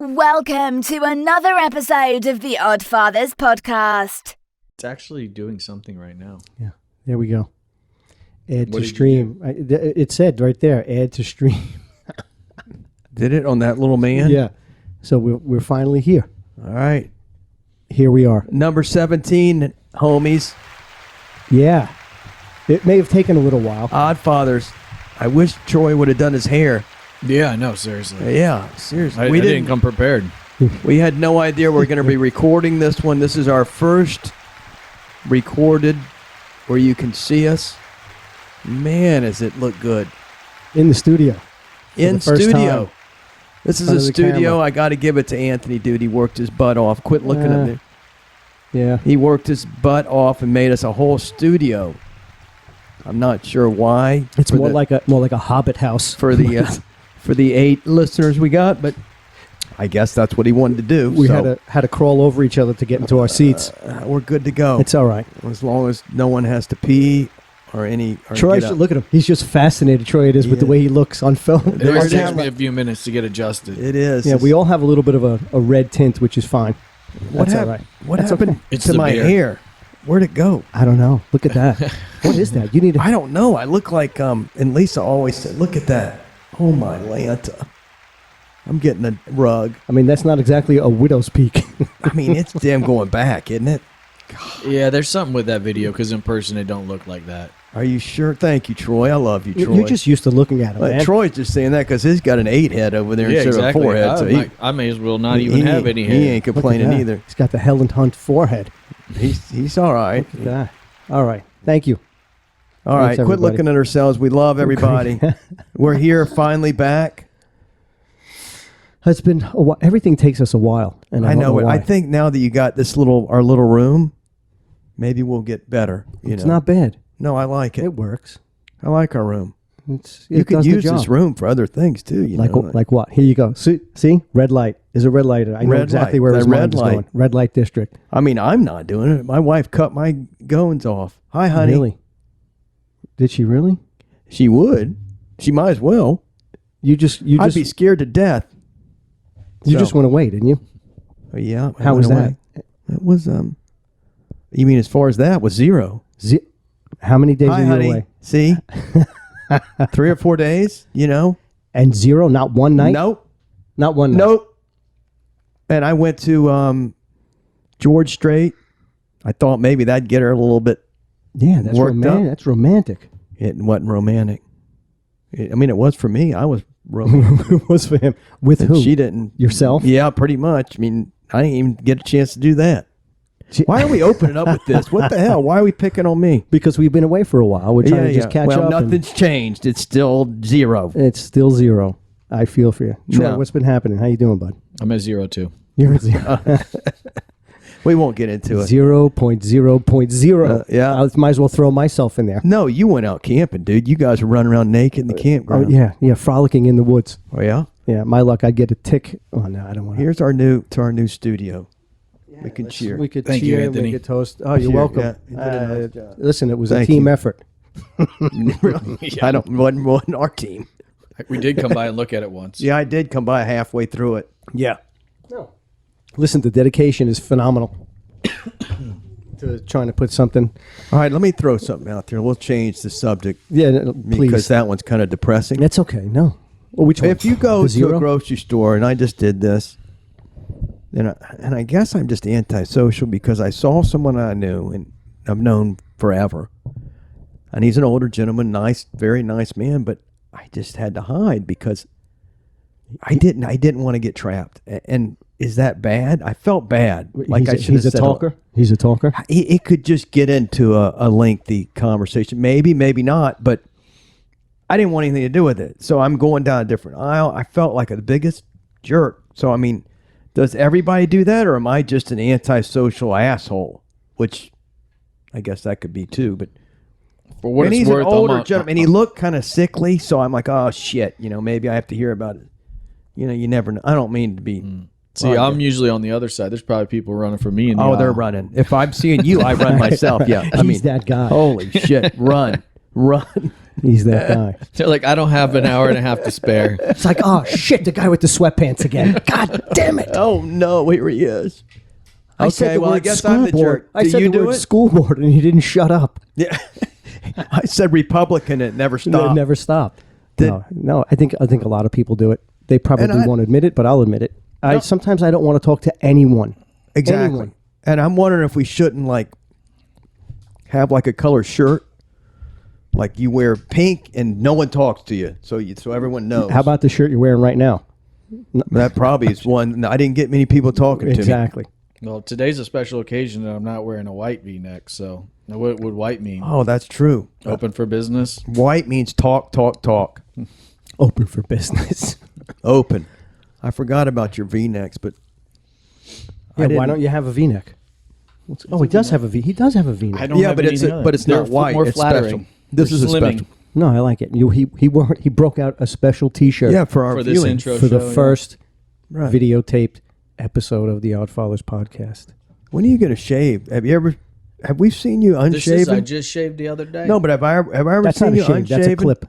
Welcome to another episode of the Oddfathers Podcast. It's actually doing something right now. Yeah, there we go. Add to stream. It said right there, add to stream. Did it on that little man? Yeah. So we're finally here. All right. Here we are. Number 17, homies. Yeah. It may have taken a little while. Oddfathers. I wish Troy would have done his hair. Yeah, no, seriously. Yeah, seriously. I didn't come prepared. We had no idea we were going to be recording this one. This is our first recorded where you can see us. Man, does it look good. In the studio. In studio. This is a studio. Camera. I got to give it to Anthony, dude. He worked his butt off. Quit looking at me. Yeah. He worked his butt off and made us a whole studio. I'm not sure why. It's more like a Hobbit house for the 8 listeners we got, but I guess that's what he wanted to do. We had to crawl over each other to get into our seats. We're good to go. It's all right. As long as no one has to pee or any. Or Troy, look at him. He's just fascinated, Troy, it is, with the way he looks on film. It always takes me a few minutes to get adjusted. It is. Yeah, we all have a little bit of a red tint, which is fine. What That's all right. What happened to my hair? Where'd it go? I don't know. Look at that. What is that? You need. I don't know. I look like and Lisa always said, "Look at that." Oh my Lanta. I'm getting a rug. I mean, that's not exactly a widow's peak. I mean, it's damn going back, isn't it? God. Yeah, there's something with that video because in person it don't look like that. Are you sure? Thank you, Troy. I love you, Troy. You're just used to looking at him, man. Troy's just saying that because he's got an 8 head over there instead of a 4 head. So I may as well not even have any hair. He ain't complaining either. He's got the Helen Hunt forehead. He's all right. Look at that. All right. Thank you. All right. Quit looking at ourselves. We love everybody. We're here finally back. It's been a while. Everything takes us a while. And I know it. I think now that you got our little room, maybe we'll get better. It's not bad. No, I like it. It works. I like our room. You could use this room for other things too. Like what? Here you go. See? Red light. Is a red light. I know exactly where his mind is going. Red light district. I mean, I'm not doing it. My wife cut my goings off. Hi, honey. Really? Did she really? She would. She might as well. I'd be scared to death. You just went away, didn't you? Yeah. How was that? It was You mean as far as that was 0? How many days Hi, were you honey. away? See? 3 or 4 days, And 0, not one night? Nope. Not one night? Nope. And I went to George Strait. I thought maybe that'd get her a little bit that's romantic. That's romantic. It wasn't romantic. It was for me. I was romantic. It was for him. With who? She didn't. Yourself? Yeah, pretty much. I mean, I didn't even get a chance to do that. Why are we opening up with this? What the hell? Why are we picking on me? Because we've been away for a while. We're trying to just catch up. Well, nothing's changed. It's still 0. It's still 0. I feel for you. Troy, what's been happening? How you doing, bud? I'm at 0 too. You're at 0. We won't get into it. 0.0.0. Yeah. I might as well throw myself in there. No, you went out camping, dude. You guys were running around naked in the campground. Oh, yeah, frolicking in the woods. Oh, yeah? Yeah, my luck, I'd get a tick. Oh, no, I don't want to. Here's our new studio. Yeah, we can cheer. We could Thank cheer, you, Anthony. we could toast. Oh, you're welcome. Yeah, you did a nice job. Listen, it was a team effort. Really? Yeah. Wasn't our team. We did come by and look at it once. Yeah, I did come by halfway through it. Yeah. No. Listen, the dedication is phenomenal. To trying to put something. All right, let me throw something out there. We'll change the subject. Yeah, please. Because that one's kind of depressing. That's okay. No. Well, which one? If you go to a grocery store, and I just did this, and I guess I'm just antisocial because I saw someone I knew and I've known forever, and he's an older gentleman, nice, very nice man, but I just had to hide because I didn't want to get trapped. And is that bad? I felt bad. Like I should have said. He's a talker. He's a talker. It could just get into a lengthy conversation. Maybe not, but I didn't want anything to do with it. So I'm going down a different aisle. I felt like the biggest jerk. So, I mean, does everybody do that, or am I just an antisocial asshole? Which I guess that could be too, but for what and it's he's worth, an older gentleman, and he looked kind of sickly, so I'm like, oh, shit, maybe I have to hear about it. You never know. I don't mean to be... See, I'm usually on the other side. There's probably people running for me in the aisle. they're running. If I'm seeing you, I run myself, yeah. He's that guy. Holy shit, run. He's that guy. They're like, I don't have an hour and a half to spare. It's like, oh shit, the guy with the sweatpants again. God damn it! Oh no, here he is. I said the well, I word guess school I'm the board. jerk. I Do said you the do word it? school board, and you didn't shut up. Yeah. I said Republican. It never It stopped. never stopped. No. I think a lot of people do it. They probably won't admit it, but I'll admit it. Sometimes I don't want to talk to anyone. Exactly. Anyone. And I'm wondering if we shouldn't like have like a color shirt, like you wear pink and no one talks to you, so everyone knows. How about the shirt you're wearing right now? That? Probably is one. I didn't get many people talking to me. Exactly. Well, today's a special occasion, and I'm not wearing a white V-neck. So, what would white mean? Oh, that's true. Open for business. White means talk. Open for business. Open. I forgot about your V-necks, but Yeah, why don't you have a V-neck? He does have a V. He does have a V-neck. I don't. yeah, have but it's anything other. but it's They're not white. More It's flattering. special. This They're is a slimming. special. No, I like it. He broke out a special T-shirt. Yeah, for our For this viewing. intro for the show, yeah. first Right. videotaped episode of the Oddfathers podcast. When are you going to shave? Have we seen you This is. I unshaven? just shaved the other day. No, but have I ever That's seen not a you shave. unshaven? That's a clip.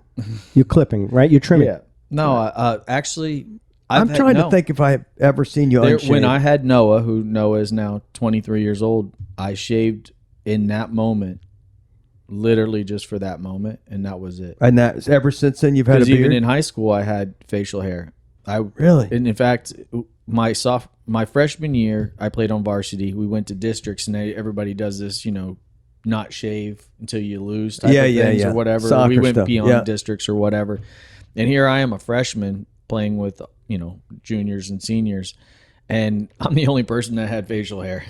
You're clipping, right? You're trimming. Yeah. No. Actually, I'm trying to think if I've ever seen you unshaven. When I had Noah, who Noah is now 23 years old, I shaved in that moment, literally just for that moment, and that was it. And that ever since then you've had a Because beard? even in high school, I had facial hair. Really? And in fact, my freshman year, I played on varsity. We went to districts, and everybody does this, not shave until you lose type of things or whatever. Soccer we went stuff. beyond districts or whatever. And here I am, a freshman, playing with, juniors and seniors. And I'm the only person that had facial hair.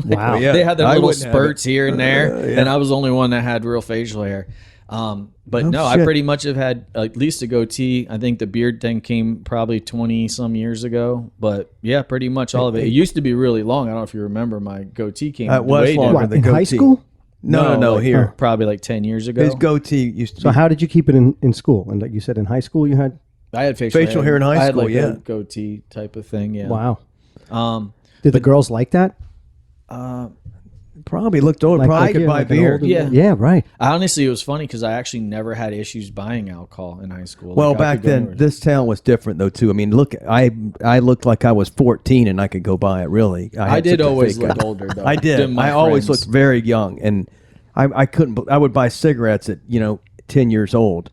Wow. Yeah. They had their I little wouldn't have spurts it. here and there, Yeah. and I was the only one that had real facial hair. But Oh, no, I shit. pretty much have had at least a goatee. I think the beard thing came probably 20 some years ago. But yeah, pretty much all of it. It used to be really long. I don't know if you remember, my goatee came It was way longer down. What, the in high goatee. school? No, like, here. probably like 10 years ago. His goatee used to So be. how did you keep it in school? And like you said, in high school you had. I had facial hair in high I had school, like yeah. a goatee type of thing. Yeah. Wow. Did the girls like that? Probably looked old. Like, Probably could yeah, buy like an beer. older- Yeah. Yeah. Right. Honestly, it was funny because I actually never had issues buying alcohol in high school. Well, Like, I back could go then, anywhere. this town was different though too. I mean, look, I looked like I was 14 and I could go buy it. Really, I had did such a always fake look guy. older, though. I did. than my I always friends. looked very young, and I couldn't. I would buy cigarettes at 10 years old.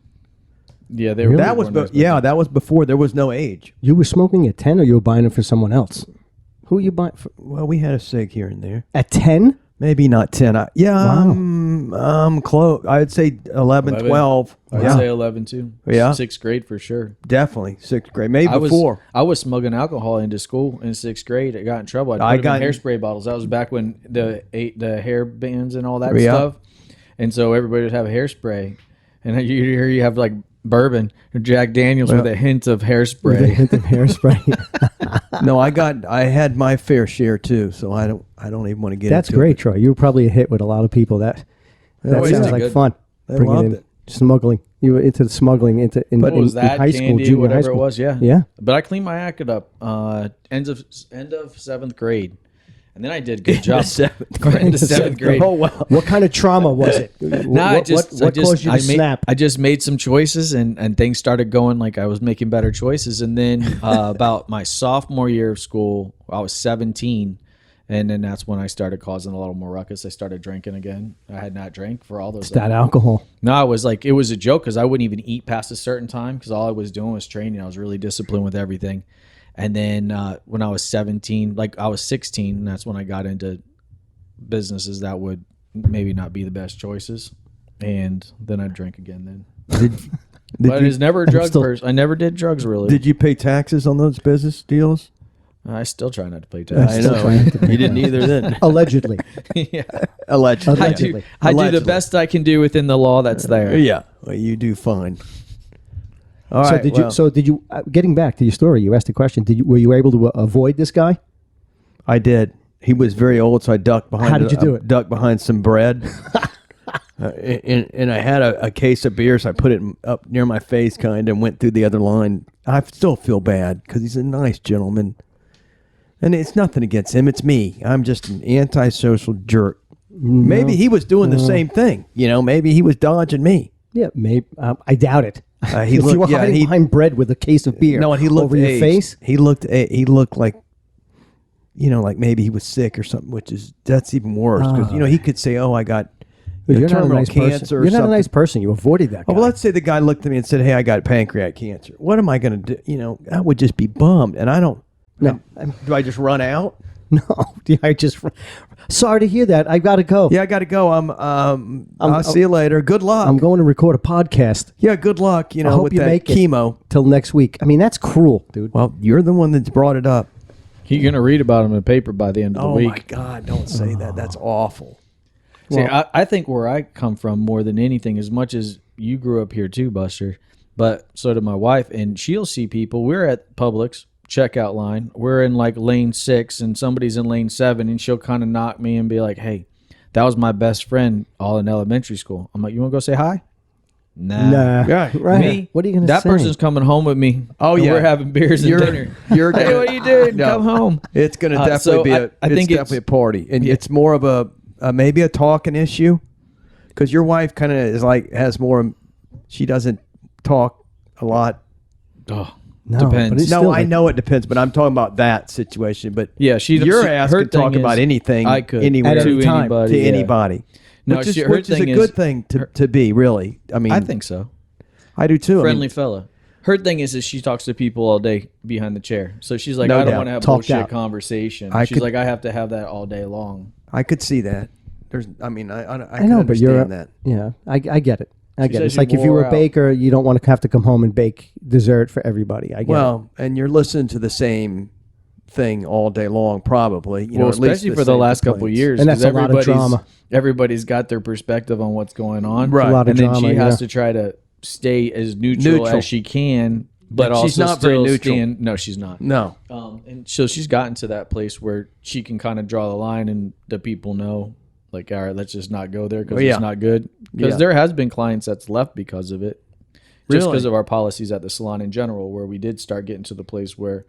Yeah, they were. That was that was before there was no age. You were smoking at 10, or you were buying it for someone else? Who you buying for? Well, we had a cig here and there. At 10? Maybe not 10. Wow. Close. I'd say 11, 12. I'd Yeah, say 11 too. Yeah. 6th grade for sure. definitely 6th grade. Maybe I before. I was smuggling alcohol into school in 6th grade. I got in trouble. I I got got hairspray bottles. That was back when the hair bands and all that Yeah. stuff. And so everybody would have hairspray, and you have like bourbon or Jack Daniels with a hint of With a hairspray. hint of hairspray. No, I had my fair share too. So I don't even want to get That's into great, it. Troy. You were probably a hit with a lot of people. That always sounds did like good. fun. They Bringing loved in it. smuggling. You were into the smuggling in What was that? high school, Candy, junior high whatever school. it was. Yeah. Yeah. But I cleaned my act up end of 7th grade, and then I did a good job. End of 7th grade. Oh wow. What kind of trauma was it? No, what caused you to snap? I just made some choices, and things started going like I was making better choices. And then about my sophomore year of school, I was 17, and then that's when I started causing a little more ruckus. I started drinking again. I had not drank for all those. It's that alcohol. No, it was a joke because I wouldn't even eat past a certain time because all I was doing was training. I was really disciplined with everything. And then when I was 17, like I was 16, that's when I got into businesses that would maybe not be the best choices. And then I'd drink again then. But it's never a drug person. I never did drugs really. Did you pay taxes on those business deals? I still try not to play I taxes. still try not to pay You didn't either then. Allegedly. Yeah. Allegedly. Allegedly. I do the Allegedly. best I can do within the law that's there. Yeah. Well, you do fine. All So right. did well, you? So did you? Getting back to your story, you asked a question. Were you able to avoid this guy? I did. He was very old, so I ducked behind. How did you do it? Ducked behind some bread. And I had a case of beer, so I put it up near my face, kind, and went through the other line. I still feel bad because he's a nice gentleman, and it's nothing against him. It's me. I'm just an antisocial jerk. Maybe he was doing the same thing. Maybe he was dodging me. Yeah, maybe. I doubt it. He if looked, you were yeah, hiding behind bread with a case of beer, no, and he looked over your aged. face. He looked like, like maybe he was sick or something, that's even worse because he could say, "Oh, I got But you're not a terminal nice cancer." person. Or You're not something. a nice person. You avoided that guy. Oh, well, let's say the guy looked at me and said, "Hey, I got pancreatic cancer." What am I going to do? I would just be bummed, and I don't. No. Do I just run out? No, I just. Sorry to hear that. I got to go. Yeah, I got to go. I'll see you later. Good luck. I'm going to record a podcast. Yeah, good luck. I hope with you that make chemo. Till next week. I mean, that's cruel, dude. Well, you're the one that's brought it up. You're going to read about him in the paper by the end of the week. Oh, my God. Don't say that. That's awful. See, I think where I come from more than anything, as much as you grew up here too, Buster, but so did my wife, and she'll see people. We're at Publix checkout line. We're in like lane 6 and somebody's in lane 7, and she'll kind of knock me and be like, "Hey, that was my best friend all in elementary school." I'm like, "You want to go say hi?" Nah. Yeah. Right. Me? What are you going to say? That person's coming home with me. Oh, and yeah. we're having beers and dinner. You're Hey, gonna, what are you doing? No. Come home. It's going to So definitely be I think it's definitely a party, and it's more of a maybe a talking issue, because your wife kind of is like has more. She doesn't talk a lot. Oh, No, depends. but it's No, still I like- know it depends, but I'm talking about that situation. But yeah, your ass her could talk thing about is, anything, I could anywhere, At any to time. anybody. to yeah. anybody. No, which is, her which is a thing good thing to be, really. I mean, I think so. I do too. Friendly fella. Her thing is she talks to people all day behind the chair. So she's like, No I don't doubt. want to have Talked bullshit out. conversation. I She's could- like, I have to have that all day long. I could see that. I can know, but you're understand that. Yeah, I get it. I She get it. says It's you like if you wore were a out. baker, you don't want to have to come home and bake dessert for everybody. I get it. Well, and you're listening to the same thing all day long, probably. Well, at least especially for the same last couple of complaints. years. And that's 'cause a lot of drama. Everybody's got their perspective on what's going on. Right. a lot of And then drama, she has yeah. to try to stay as neutral as she can, but And also she's not very still neutral. stand. No, she's not. No. And so she's gotten to that place where she can kind of draw the line, and the people know, like, all right, let's just not go there because Oh, yeah. it's not good. Because Yeah. there has been clients that's left because of it, just Really? because of our policies at the salon in general, where we did start getting to the place where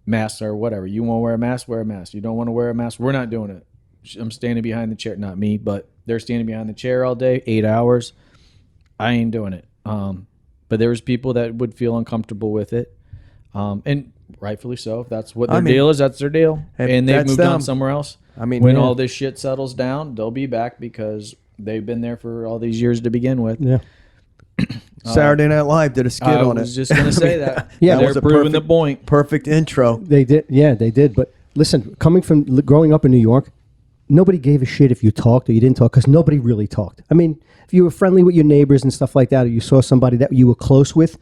masks or whatever. You want to wear a mask, wear a mask. You don't want to wear a mask, we're not doing it. I'm standing behind the chair, not me, but they're standing behind the chair all day, 8 hours. I ain't doing it. But there was people that would feel uncomfortable with it, and rightfully so. If that's what their deal is, that's their deal, and they've that's moved on them. somewhere else. I mean, when yeah. all this shit settles down, they'll be back because they've been there for all these years to begin with. Yeah. Saturday Night Live did a skit I on was it. just gonna say that. Yeah, they're was a proving the perfect- point. Perfect intro. They did. Yeah, they did. But listen, coming from growing up in New York, nobody gave a shit if you talked or you didn't talk because nobody really talked. I mean, if you were friendly with your neighbors and stuff like that, or you saw somebody that you were close with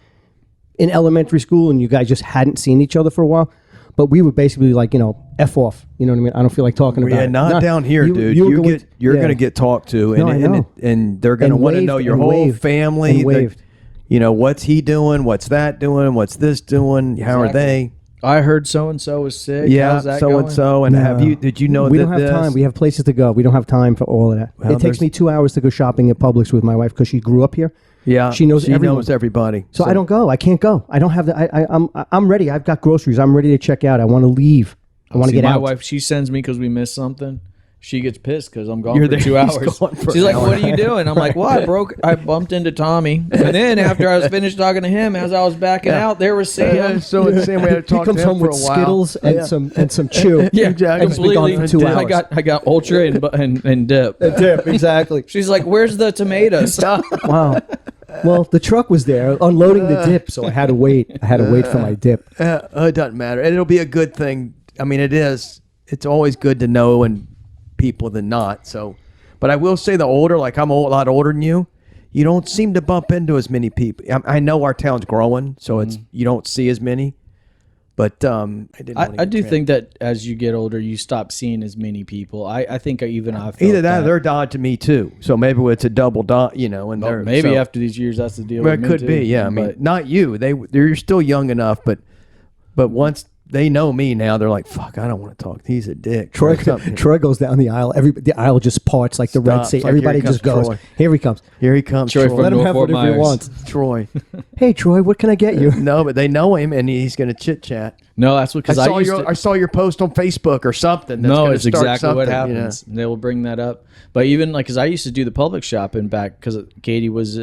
in elementary school and you guys just hadn't seen each other for a while, but we would basically like, F off. You know what I mean? I don't feel like talking about Yeah, it. not No, down here, dude. were You're yeah. going to get talked to, and No, I know. and they're going to And want to waved know your and whole waved family. and waved. What's he doing? What's that doing? What's this doing? How are they? I heard so and so was sick. Yeah, How's that so going? and so. And did you know we that don't have this? time. We have places to go. We don't have time for all of that. Well, it takes there's- me 2 hours to go shopping at Publix with my wife because she grew up here. Yeah, She knows everyone. everybody. So I don't go. I can't go. I don't have the. I'm ready. I've got groceries. I'm ready to check out. I want to leave. I want to See, get my out. wife, she sends me because we missed something. She gets pissed because I'm gone You're for there, 2 he's hours. gone for She's an like, hour. "What are you doing?" I'm like, "Well, I bumped into Tommy, and then after I was finished talking to him, as I was backing out, there was Sam." So it's Sam. We had to talk he comes to him home for with a while. Skittles and some chew. Yeah, exactly. He's been gone for 2 I hours. got Ultra and dip. Dip, exactly. She's like, "Where's the tomatoes?" Wow. Well, the truck was there unloading the dip, so I had to wait. I had to wait for my dip. It doesn't matter, and it'll be a good thing. I mean, it is. It's always good to know and people than not. So, but I will say, the older, like I'm a lot older than you, you don't seem to bump into as many people. I know our town's growing, so it's you don't see as many. But I do think that as you get older, you stop seeing as many people. I think even I've felt either that or they're dodging me too. So maybe it's a double dot, and they're maybe so, after these years, that's the deal. Well, with it me could too. be, yeah. I mean, But not you. They're still young enough, but once they know me now. They're like, fuck, I don't want to talk. He's a dick. Troy goes down the aisle. The aisle just parts like the Red Sea. Like, Everybody just goes. Troy. Here he comes. Here he comes. Troy Troy. from Let him have Fort whatever he Myers. wants. Troy. Hey, Troy, what can I get you? No, but they know him, and he's going to chit chat. No, that's because I saw your post on Facebook or something. That's no, gonna it's start exactly what something, happens. They will bring that up. But even like, because I used to do the public shopping back, because Katie was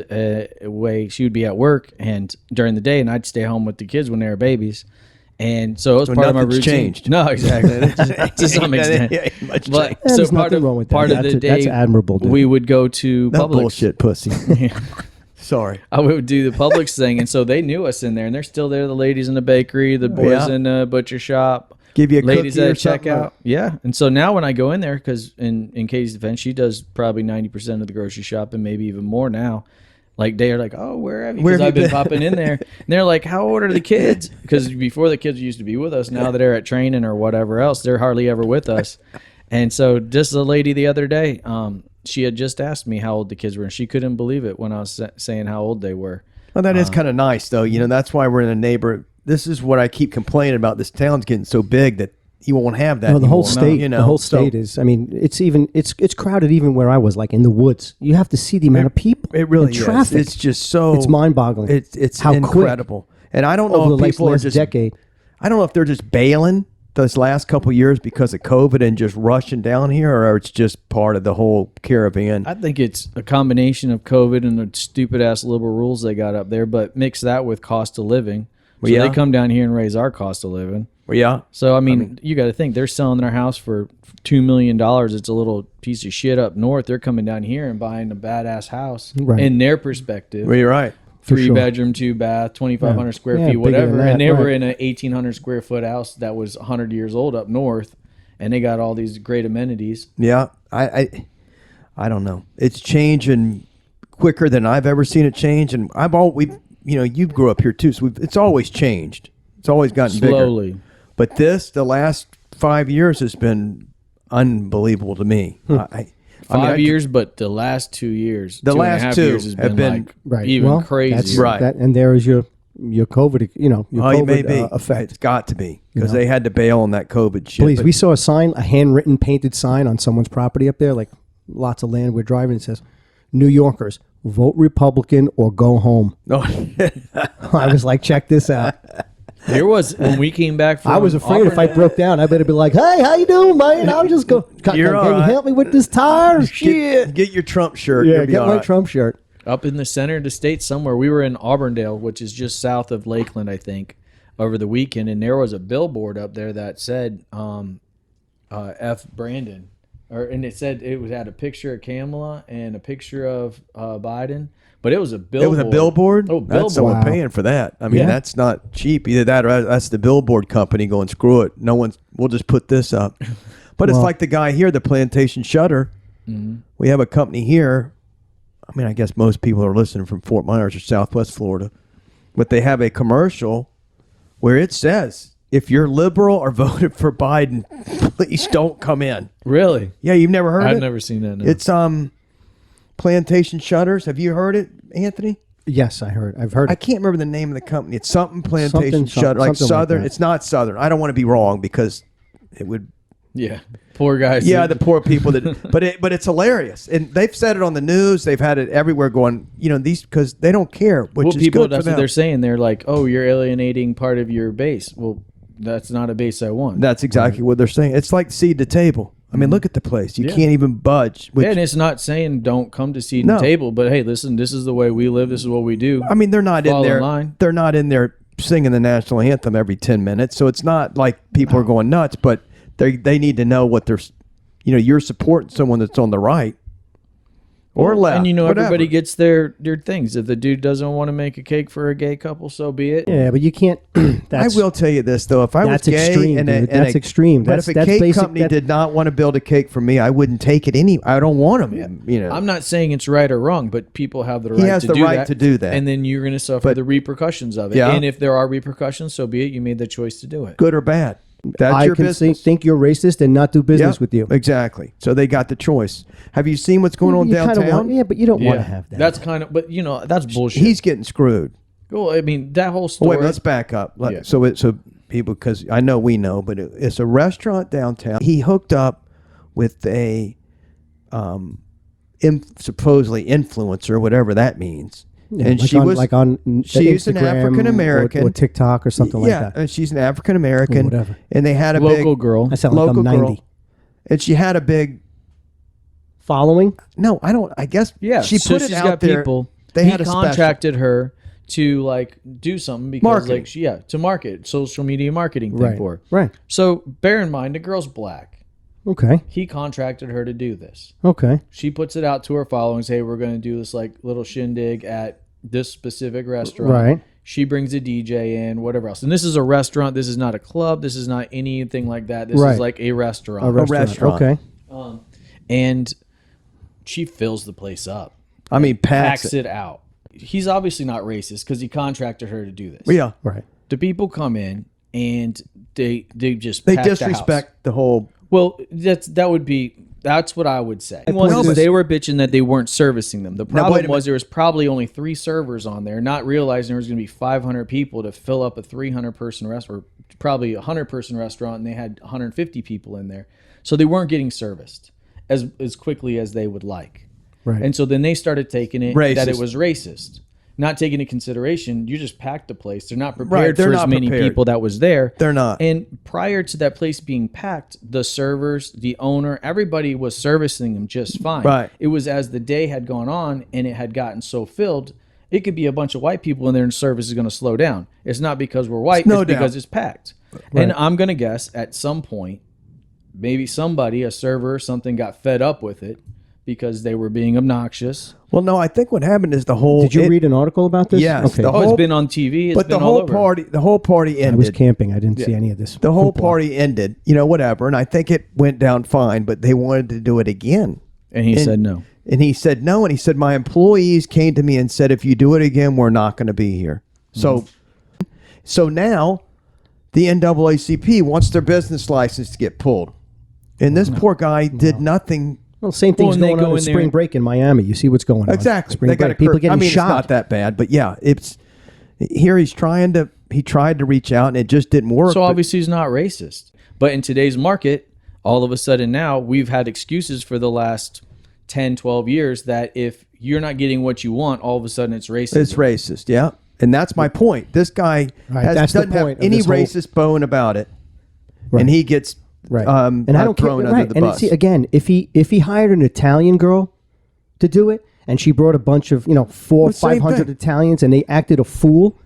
away, she would be at work and during the day, and I'd stay home with the kids when they were babies. And so it was part of my routine. Changed. No, exactly. To some extent. But so There's part nothing wrong with that. of the day, that's admirable. Dude. we would go to No Publix. bullshit, pussy. Sorry. I would do the Publix thing, and so they knew us in there, and they're still there. The ladies in the bakery, the boys in the butcher shop, Give you a ladies cookie at or something? checkout. Yeah, and so now when I go in there, because in Katie's defense, she does probably 90% of the grocery shopping, maybe even more now. Like they are like, oh, where have you? Because I've been popping in there, and they're like, how old are the kids? Because before the kids used to be with us, now that they're at training or whatever else, they're hardly ever with us. And so just the lady the other day, she had just asked me how old the kids were, and she couldn't believe it when I was saying how old they were. Well, that is kind of nice, though. You know, that's why we're in a neighborhood. This is what I keep complaining about. This town's getting so big that you won't have that. No, the whole anymore. state. You know, the whole state is. I mean, it's crowded even where I was, like in the woods. You have to see the amount of people. It really and is. traffic. It's just so. It's mind-boggling. It's how incredible. quick. And I don't know Over if the people are last just decade. I don't know if they're just bailing this last couple of years because of COVID and just rushing down here, or it's just part of the whole caravan. I think it's a combination of COVID and the stupid ass liberal rules they got up there, but mix that with cost of living. So they come down here and raise our cost of living. Well, yeah. So I mean you got to think they're selling their house for $2 million. It's a little piece of shit up north. They're coming down here and buying a badass house in their perspective. Well, you're right. 3-bedroom, 2-bath, 2,500 square feet, bigger whatever. than that, And they were right. in an 1,800 square foot house that was 100 years old up north, and they got all these great amenities. Yeah, I don't know. It's changing quicker than I've ever seen it change, and you grew up here too, so it's always changed. It's always gotten Slowly. bigger. But the last 5 years has been unbelievable to me. 5 years, but the last 2 years, The 2.5 last 2 years has have been even crazy. That's, Right. and there is your COVID, your COVID may be. effect. It's got to be because they had to bail on that COVID shit. Please, But we saw a sign, a handwritten, painted sign on someone's property up there, like lots of land we're driving. It says, "New Yorkers, vote Republican or go home." no, I was like, check this out. There was, when we came back from I was afraid if I Auburn, broke down, I better be like, "Hey, how you doing, man?" I'll just go. Can You're you all right. help me with this tire? Shit. get your Trump shirt. Yeah, You'll be get all my right. Trump shirt. up in the center of the state somewhere. We were in Auburndale, which is just south of Lakeland, I think, over the weekend, and there was a billboard up there that said F. Brandon. And it said had a picture of Kamala and a picture of Biden, but it was a billboard. It was a billboard? Oh, That's billboard. someone paying for that. I mean, Yeah. that's not cheap. Either that or that's the billboard company going, screw it. We'll just put this up. But it's Well- like the guy here, the Plantation Shutter. Mm-hmm. We have a company here. I mean, I guess most people are listening from Fort Myers or Southwest Florida. But they have a commercial where it says, if you're liberal or voted for Biden, please don't come in. Really? Yeah, you've never heard I've it? never seen that. No. It's Plantation Shutters. Have you heard it, Anthony? Yes, I've heard I it. can't remember the name of the company. It's something Plantation Something- Shutter, like something like Southern. that. It's not Southern. I don't want to be wrong because it would. yeah, poor guys. Yeah, the poor people that. but it's hilarious, and they've said it on the news. They've had it everywhere. Going, these because they don't care, which is people. good That's for what them. they're saying. They're like, "Oh, you're alienating part of your base." Well, that's not a base I want. That's exactly what they're saying. It's like seed to table. I mean, look at the place. You Yeah. can't even budge. Which, Yeah, and it's not saying don't come to seat No. and table, but hey, listen, this is the way we live. This is what we do. I mean, they're not in Fall in there. line. They're not in there singing the national anthem every 10 minutes. So it's not like people are going nuts, but they need to know what they're. You're supporting someone that's on the right or left. And whatever. everybody gets their things. If the dude doesn't want to make a cake for a gay couple, so be it. Yeah, but you can't. I will tell you this though: if I was That's gay, extreme, dude. That's extreme. But That's- if a that's cake basic- company that- did not want to build a cake for me, I wouldn't take it. I don't want them. I'm not saying it's right or wrong, but people have the right He has to the do right that. to do that. And then you're going to suffer But- the repercussions of it. Yeah. And if there are repercussions, so be it. You made the choice to do it. good or bad. That's I your can business. think you're racist and not do business Yep, with you. Exactly. So they got the choice. Have you seen what's going on You kinda downtown? want- but you don't want to have that. That's kind of, but that's bullshit. He's getting screwed. Well, I mean, that whole Oh, story. wait, let's back up. Yeah. So people because I know we know, but it's a restaurant downtown. He hooked up with a supposedly influencer, whatever that means. Yeah, and like she was like on she's an Instagram African American or TikTok or something like that. Yeah, she's an African American, Whatever. and they had a Local big girl. I sound like local I'm 90. girl, and she had a big Following? no. I don't. I guess Yeah, she so put it she's out got there. people. They He had a special. contracted her to like do something because Marketing. like to market, social media marketing thing Right. for her. Right. So bear in mind the girl's black. Okay. He contracted her to do this. Okay. She puts it out to her followers, hey, we're going to do this like little shindig at this specific restaurant. Right. She brings a DJ in, whatever else. And this is a restaurant. This is not a club. This is not anything like that. This Right. is like a restaurant. A restaurant. Okay. And she fills the place up. I mean, Packs it out. He's obviously not racist because he contracted her to do this. Yeah, Right. The people come in and they just they pack the house. disrespect the whole. Well, that's what I would say. They were bitching that they weren't servicing them. The wait problem a was there was probably only 3 servers on there, not realizing there was going to be 500 people to fill up a 300-person restaurant, or probably a 100-person restaurant, and they had 150 people in there. So they weren't getting serviced as quickly as they would like. Right. And so then they started taking it Racist. that it was racist. Not taking into consideration, you just packed the place. They're not Right, prepared they're for as not many prepared. people that was there. They're not. And prior to that place being packed, the servers, the owner, everybody was servicing them just fine. Right. It was as the day had gone on and it had gotten so filled, it could be a bunch of white people in there and service is going to slow down. It's not because we're white, No it's doubt. because it's packed. And I'm going to guess at some point, maybe somebody, a server or something, got fed up with it because they were being obnoxious. Well, no, I think what happened is the whole. Did you read an article about this? Yes, Okay. the Oh, it's whole- been on TV. It's But been the all whole over. party, I was ended. camping. I didn't see any of this. The whole hoopla. party ended. Whatever. And I think it went down fine. But they wanted to do it again. And he said no. And he said no. And he said my employees came to me and said, if you do it again, we're not going to be here. So now the NAACP wants their business license to get pulled. And this poor guy did nothing. Well, same thing's and they going go on in in there- spring break in Miami. You see what's going on. Exactly. Spring They got break. People getting it's shot. not that bad, but yeah, it's here. He tried to reach out and it just didn't work. So but- obviously he's not racist. But in today's market, all of a sudden now we've had excuses for the last 10, 12 years that if you're not getting what you want, all of a sudden it's racist. It's racist, yeah. And that's my point. This guy Right, that's the doesn't have point of any this whole- racist bone about it. Right. And he gets Right. And I don't care. thrown under Right. the And bus. see, again, if he hired an Italian girl to do it, and she brought a bunch of 400, The same 500 thing. Italians, and they acted a fool,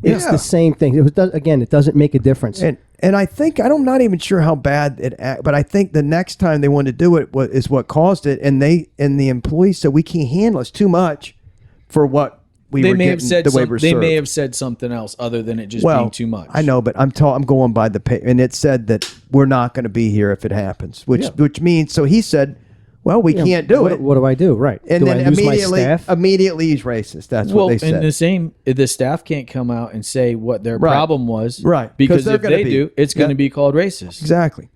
it's Yeah. the same thing. It doesn't make a difference. And I think I'm not even sure how bad but I think the next time they wanted to do it is what caused it. And the employees said we can't handle it. It's too much for what we They were may getting. have said the way we're they may served. have said something else other than it just being too much. I know, but I'm going by the pay, and it said that we're not going to be here if it happens, which means so he said, well, we can't do it. What do I do? Right. And do then I lose my staff? immediately he's racist. That's what they said. And the staff can't come out and say what their problem was, Right. Because they're if gonna they be. do, it's going to be called racist. Exactly.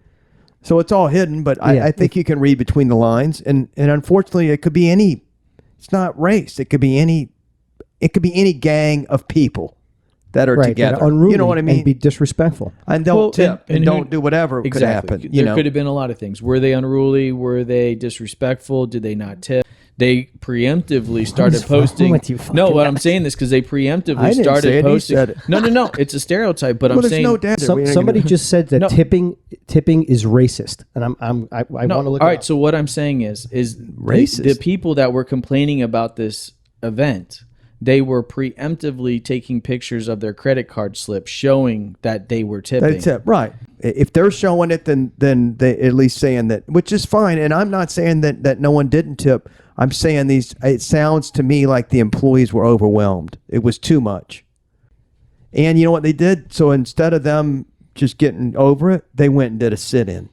So it's all hidden, but Yeah. I think you can read between the lines, and unfortunately, it could be any. It's not race. It could be any. It could be any gang of people that are Right. together. That are unruly You know what I mean? And be disrespectful. And don't Well, tip and and don't do whatever could Exactly. happen. There could have been a lot of things. Were they unruly? Were they disrespectful? Did they not tip? They preemptively started is wrong posting. with you No, fucking what I'm saying this because they preemptively I didn't say started it, he posting. said it. No. It's a stereotype, but Well, I'm there's saying no doubt that we ain't Somebody gonna- just said that No. tipping is racist, and I want to look. All it right. up. So what I'm saying is Racist. the people that were complaining about this event, they were preemptively taking pictures of their credit card slips showing that they were tipping. They tip, right. If they're showing it, then they at least saying that, which is fine. And I'm not saying that no one didn't tip. I'm saying it sounds to me like the employees were overwhelmed. It was too much. And you know what they did? So instead of them just getting over it, they went and did a sit-in.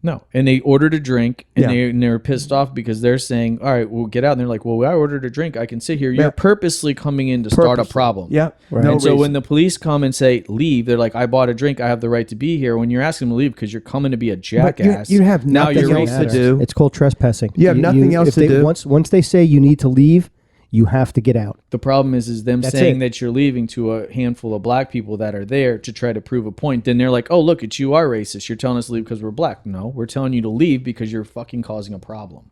No, and they ordered a drink, and Yeah. they were pissed off because they're saying, "All right, we'll get out." And they're like, "Well, I ordered a drink. I can sit here." You're Yeah. purposely coming in to start a Purposely. problem. Yeah. Right. No And so reason. when the police come and say leave, they're like, "I bought a drink. I have the right to be here." When you're asking them to leave because you're coming to be a But jackass, you have now nothing you're else to racist. do. It's called trespassing. You have nothing else if to do. Once they say you need to leave, You have to get out. The problem is them That's saying it. that you're leaving to a handful of black people that are there to try to prove a point. Then they're like, oh, look, you are racist. You're telling us to leave because we're black. No, we're telling you to leave because you're fucking causing a problem.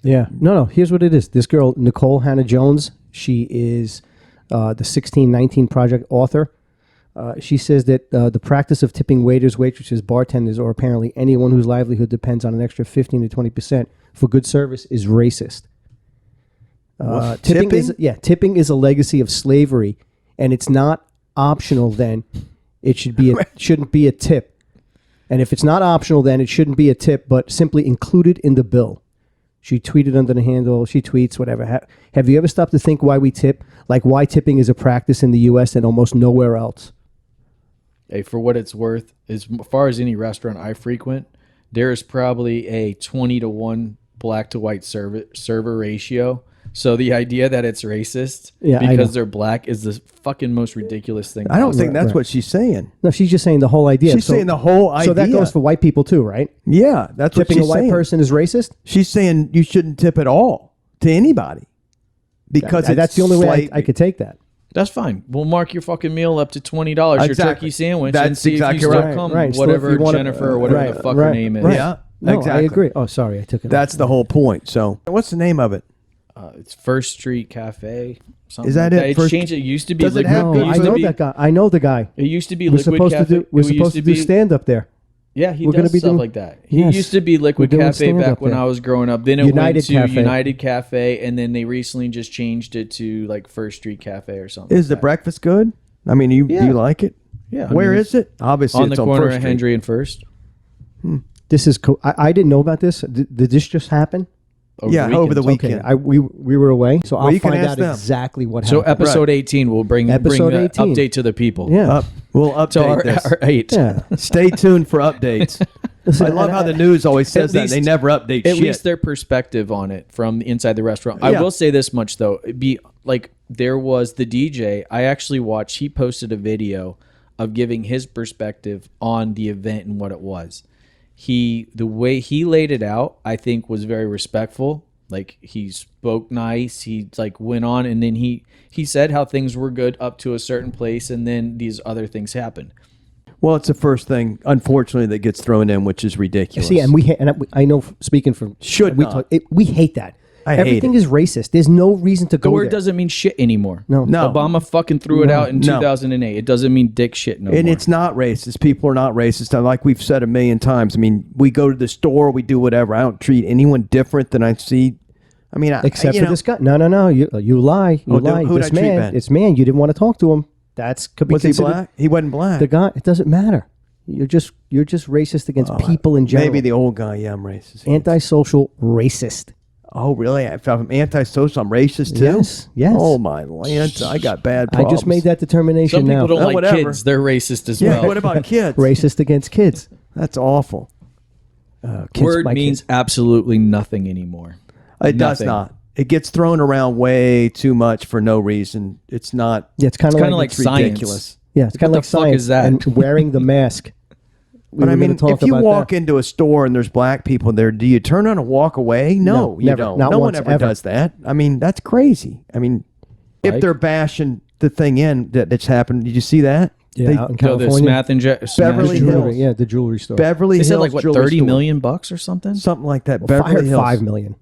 Yeah. No. Here's what it is. This girl, Nicole Hannah-Jones, she is the 1619 Project author. She says that the practice of tipping waiters, waitresses, bartenders, or apparently anyone whose livelihood depends on an extra 15 to 20% for good service is racist. Tipping is a legacy of slavery, and it's not optional. Then it shouldn't be a tip, and if it's not optional, then it shouldn't be a tip, but simply included in the bill. She tweeted under the handle. She tweets whatever. Have you ever stopped to think why we tip? Like why tipping is a practice in the U.S. and almost nowhere else? Hey, for what it's worth, as far as any restaurant I frequent, there is probably a 20-to-1 black to white server ratio. So the idea that it's racist because they're black is the fucking most ridiculous thing. I don't think that's what she's saying. No, she's just saying the whole idea. She's saying the whole idea. So that goes for white people too, right? Yeah, that's what Tipping she's a white saying. person is racist? She's saying you shouldn't tip at all to anybody because that's the only way I could take that. That's fine. We'll mark your fucking meal up to $20, your turkey sandwich, and That's see exactly if you still right. come, Right. So whatever if you wanna- Jennifer or whatever the fuck her name is. Right. Yeah, No, exactly. I agree. Oh, sorry, I took it. That's the whole point. So, what's the name of it? It's First Street Cafe. Something Is that like it? It First- changed. It used to be Does it Liquid. have No, good it I used to know be, that guy. I know the guy. It used to be We're Liquid supposed Cafe. we're supposed to do stand up there. Yeah, he We're gonna does be stuff doing- like that. He Yes. used to be Liquid We're doing Cafe stand-up back when there. I was growing up. Then it United went to Cafe. United Cafe, and then they recently just changed it to like First Street Cafe or something. Is the breakfast good? I mean, do you like it? Yeah. Where is it? Obviously, On it's the on corner First of Street. Hendry and First. This is cool. I didn't know about this. Did this just happen? Over the weekend. Okay, we were away, so I'll you can find ask out them. exactly what So happened. episode 18 will bring Episode an 18. update to the people. Yeah. We'll So update our, this. our 8. Yeah. Stay tuned for updates. I love how the news always says that. least- They never update At shit. least their perspective on it from inside the restaurant. I Yeah. will say this much though. There was the DJ. I actually watched. He posted a video of giving his perspective on the event and what it was. The way he laid it out, I think, was very respectful. Like he spoke nice. He went on, and then he said how things were good up to a certain place, and then these other things happened. Well, it's the first thing, unfortunately, that gets thrown in, which is ridiculous. See, and I know speaking from Should not. we hate that. I hate Everything it. is racist. There's no reason to The go word there. doesn't mean shit anymore. No. Obama fucking threw it out in No. 2008. It doesn't mean dick shit no And more. it's not racist. People are not racist. Like we've said a million times. I mean, we go to the store, we do whatever. I don't treat anyone different than I see. I mean, Except for this guy. No. You lie. You lie. who'd This I treat man. bad? It's man. You didn't want to talk to him. That's could be Was he considered- black? He wasn't black. The guy. It doesn't matter. You're just racist against people in general. Maybe the old guy. Yeah, I'm racist. Antisocial racist. Oh, really? If I'm antisocial, I'm racist too? Yes. Oh, my Lance. I got bad I problems. just made that determination Some now. people don't like whatever. kids. They're racist as Yeah, well. what about kids? Racist against kids. That's awful. Kids, Word my means kids. absolutely nothing anymore. It does Nothing. not. It gets thrown around way too much for no reason. It's not. Yeah, it's kind of kinda like, like science. ridiculous. yeah, it's kind of the like fuck science is that? and wearing the mask. But I mean, if you walk into a store and there's black people there, do you turn on and walk away? No, No, you never. don't. Not No one once, ever ever. does that. I mean, that's crazy. I mean, if Like? they're bashing the thing in that's happened, did you see that? yeah, They- out in So the California, Beverly jewelry, Hills. yeah, the jewelry store. Beverly They Hills. said like what, jewelry 30 store. million bucks or something? Something like that. Well, I heard Beverly Hills. $5 million.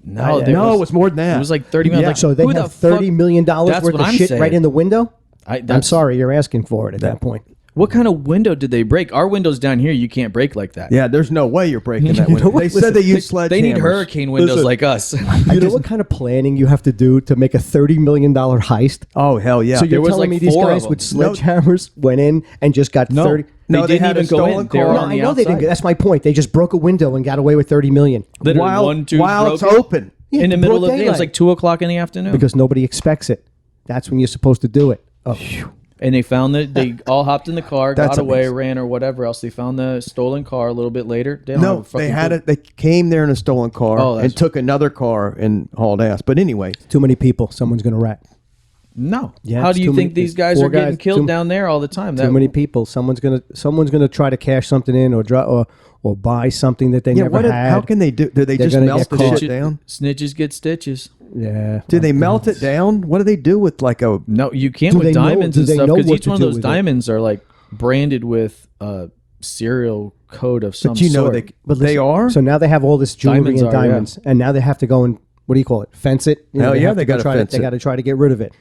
No, No, it was more than that. It was like 30 million. Yeah. Like, So they who the have $30 million That's worth what of I'm shit saying. right in the window. I'm that's- sorry, you're asking for it at that point. What kind of window did they break? Our windows down here, you can't break like that. Yeah, there's no way you're breaking that You know window. what? They said they use sledgehammers. They need hurricane windows Listen. like us. You know what kind of planning you have to do to make a $30 million heist? Oh, hell yeah. So you're was telling like me these 4 guys of with them. sledgehammers went in and just got 30? No, they didn't had a even go stolen in. They were car. No, on I the know they didn't. outside. That's my point. They just broke a window and got away with $30 million Literally while one, two, while broke it's it open. in the middle broad of the day. It was daylight. like 2 o'clock in the afternoon. because nobody expects it. That's when you're supposed to do it. Oh, And they found that they all hopped in the car, That's got away, amazing. ran or whatever else. They found the stolen car a little bit later. They don't have No, a fucking they had clue. it. They came there in a stolen car Oh, that's- and took another car and hauled ass. But anyway, too many people. Someone's going to rat. No. Yeah, How it's do you too think many- these guys 4 are getting guys, killed too- down there all the time? Too many people. Someone's gonna try to cash something in or buy something that they yeah. Never had. How can they do? Do they They're just gonna melt get the caught. shit down? Snitches get stitches. Yeah. Do they melt it down? What do they do with like a? No, you can't Do with they know- diamonds do and they stuff know because what each to one of do those with it? diamonds are like branded with a serial code of some But you know sort. they are. So now they have all this jewelry Diamonds and are, yeah. diamonds, and now they have to go and what do you call it? Fence it. You know, Hell yeah, have they to go gotta try to- fence They it. got to try to get rid of it.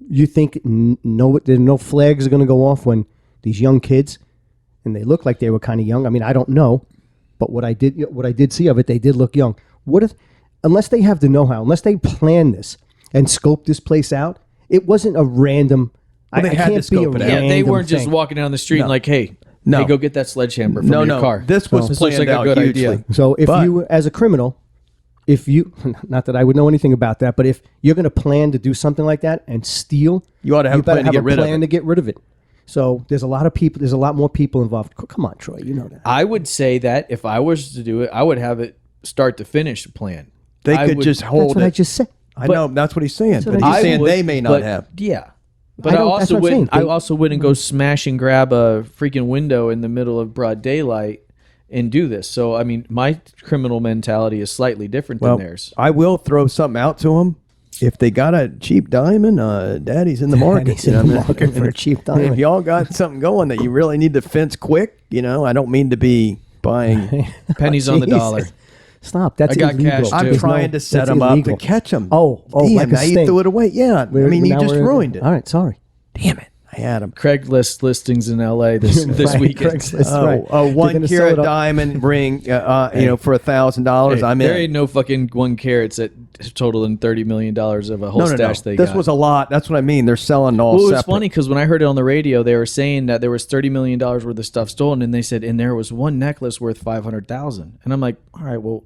You think no flags are going to go off when these young kids, and they look like they were kind of young. I mean, I don't know, but what I did see of it, they did look young. What if, unless they have the know-how, unless they plan this and scope this place out, it wasn't a random. Well, they I had to can't scope be a it out. Yeah, they random weren't just thing. walking down the street and like, hey, No. hey, go get that sledgehammer from No, your no. car. This was This looks planned like a out good hugely. idea. So if But- you, as a criminal, if you, not that I would know anything about that, but if you're going to plan to do something like that and steal, You ought to have a better plan to get rid of plan it. to get rid of it. So there's a lot of people. There's a lot more people involved. Come on, Troy, you know that. I would say that if I was to do it, I would have it start to finish plan. They I could would- just That's hold what it. I just said. I know that's what he's saying, but what he's I saying would, they may not but- have. Yeah. But I I don't- also that's what I'm wouldn't. saying. I also wouldn't go smash and grab a freaking window in the middle of broad daylight and do this. So I mean, my criminal mentality is slightly different Well, than theirs. I will throw something out to them. If they got a cheap diamond, Daddy's in the market. Daddy's you know in the what I mean? market for a cheap If diamond. y'all got something going that you really need to fence quick, I don't mean to be buying. Pennies on the Jesus. dollar. Stop. That's I got illegal. cash, too. I'm There's trying to set that's them up to illegal. catch them. Oh, damn! like a Now you sting. threw it away. Yeah, I mean, you Now just we're- ruined it. All right, sorry. Damn it! I had them. Craigslist listings in LA this Right, weekend. Craigslist, Oh, right. a They're 1 gonna sell carat it on- diamond ring, for $1,000. Hey, I'm there in. ain't no fucking 1 carats that totaling $30 million of a whole stash they This got. was a lot. That's what I mean. They're selling all Well, it was separate. funny because when I heard it on the radio, they were saying that there was $30 million worth of stuff stolen, and they said, and there was one necklace worth $500,000. And I'm like, all right, well,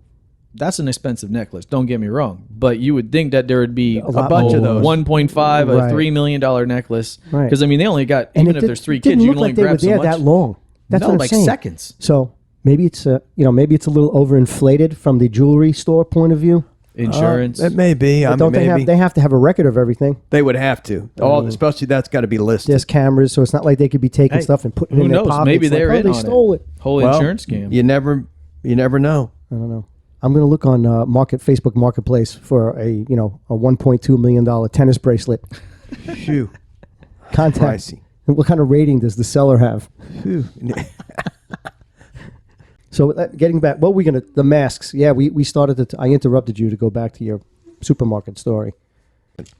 that's an expensive necklace. Don't get me wrong, but you would think that there would be a lot bunch of more. those. 1.5, Right. a $3 million necklace. Right. Because I mean, they only got And even it if did- there's 3 didn't kids, you look can only like they were grab so there much. that long. That's no, what I'm like saying. seconds. So maybe it's maybe it's a little overinflated from the jewelry store point of view. Insurance. It may be. But I mean, don't maybe. they have to have a record of everything? They would have to. Especially that's got to be listed. There's cameras, so it's not like they could be taking Hey, stuff and putting it who in their knows? pockets. Maybe like, they're oh, in they on stole it. Whole Well, insurance scam. You never know. I don't know. I'm going to look on Facebook Marketplace for a $1.2 million tennis bracelet. Phew. Contact. Pricey. What kind of rating does the seller have? Phew. So getting back, the masks. Yeah, we started I interrupted you to go back to your supermarket story.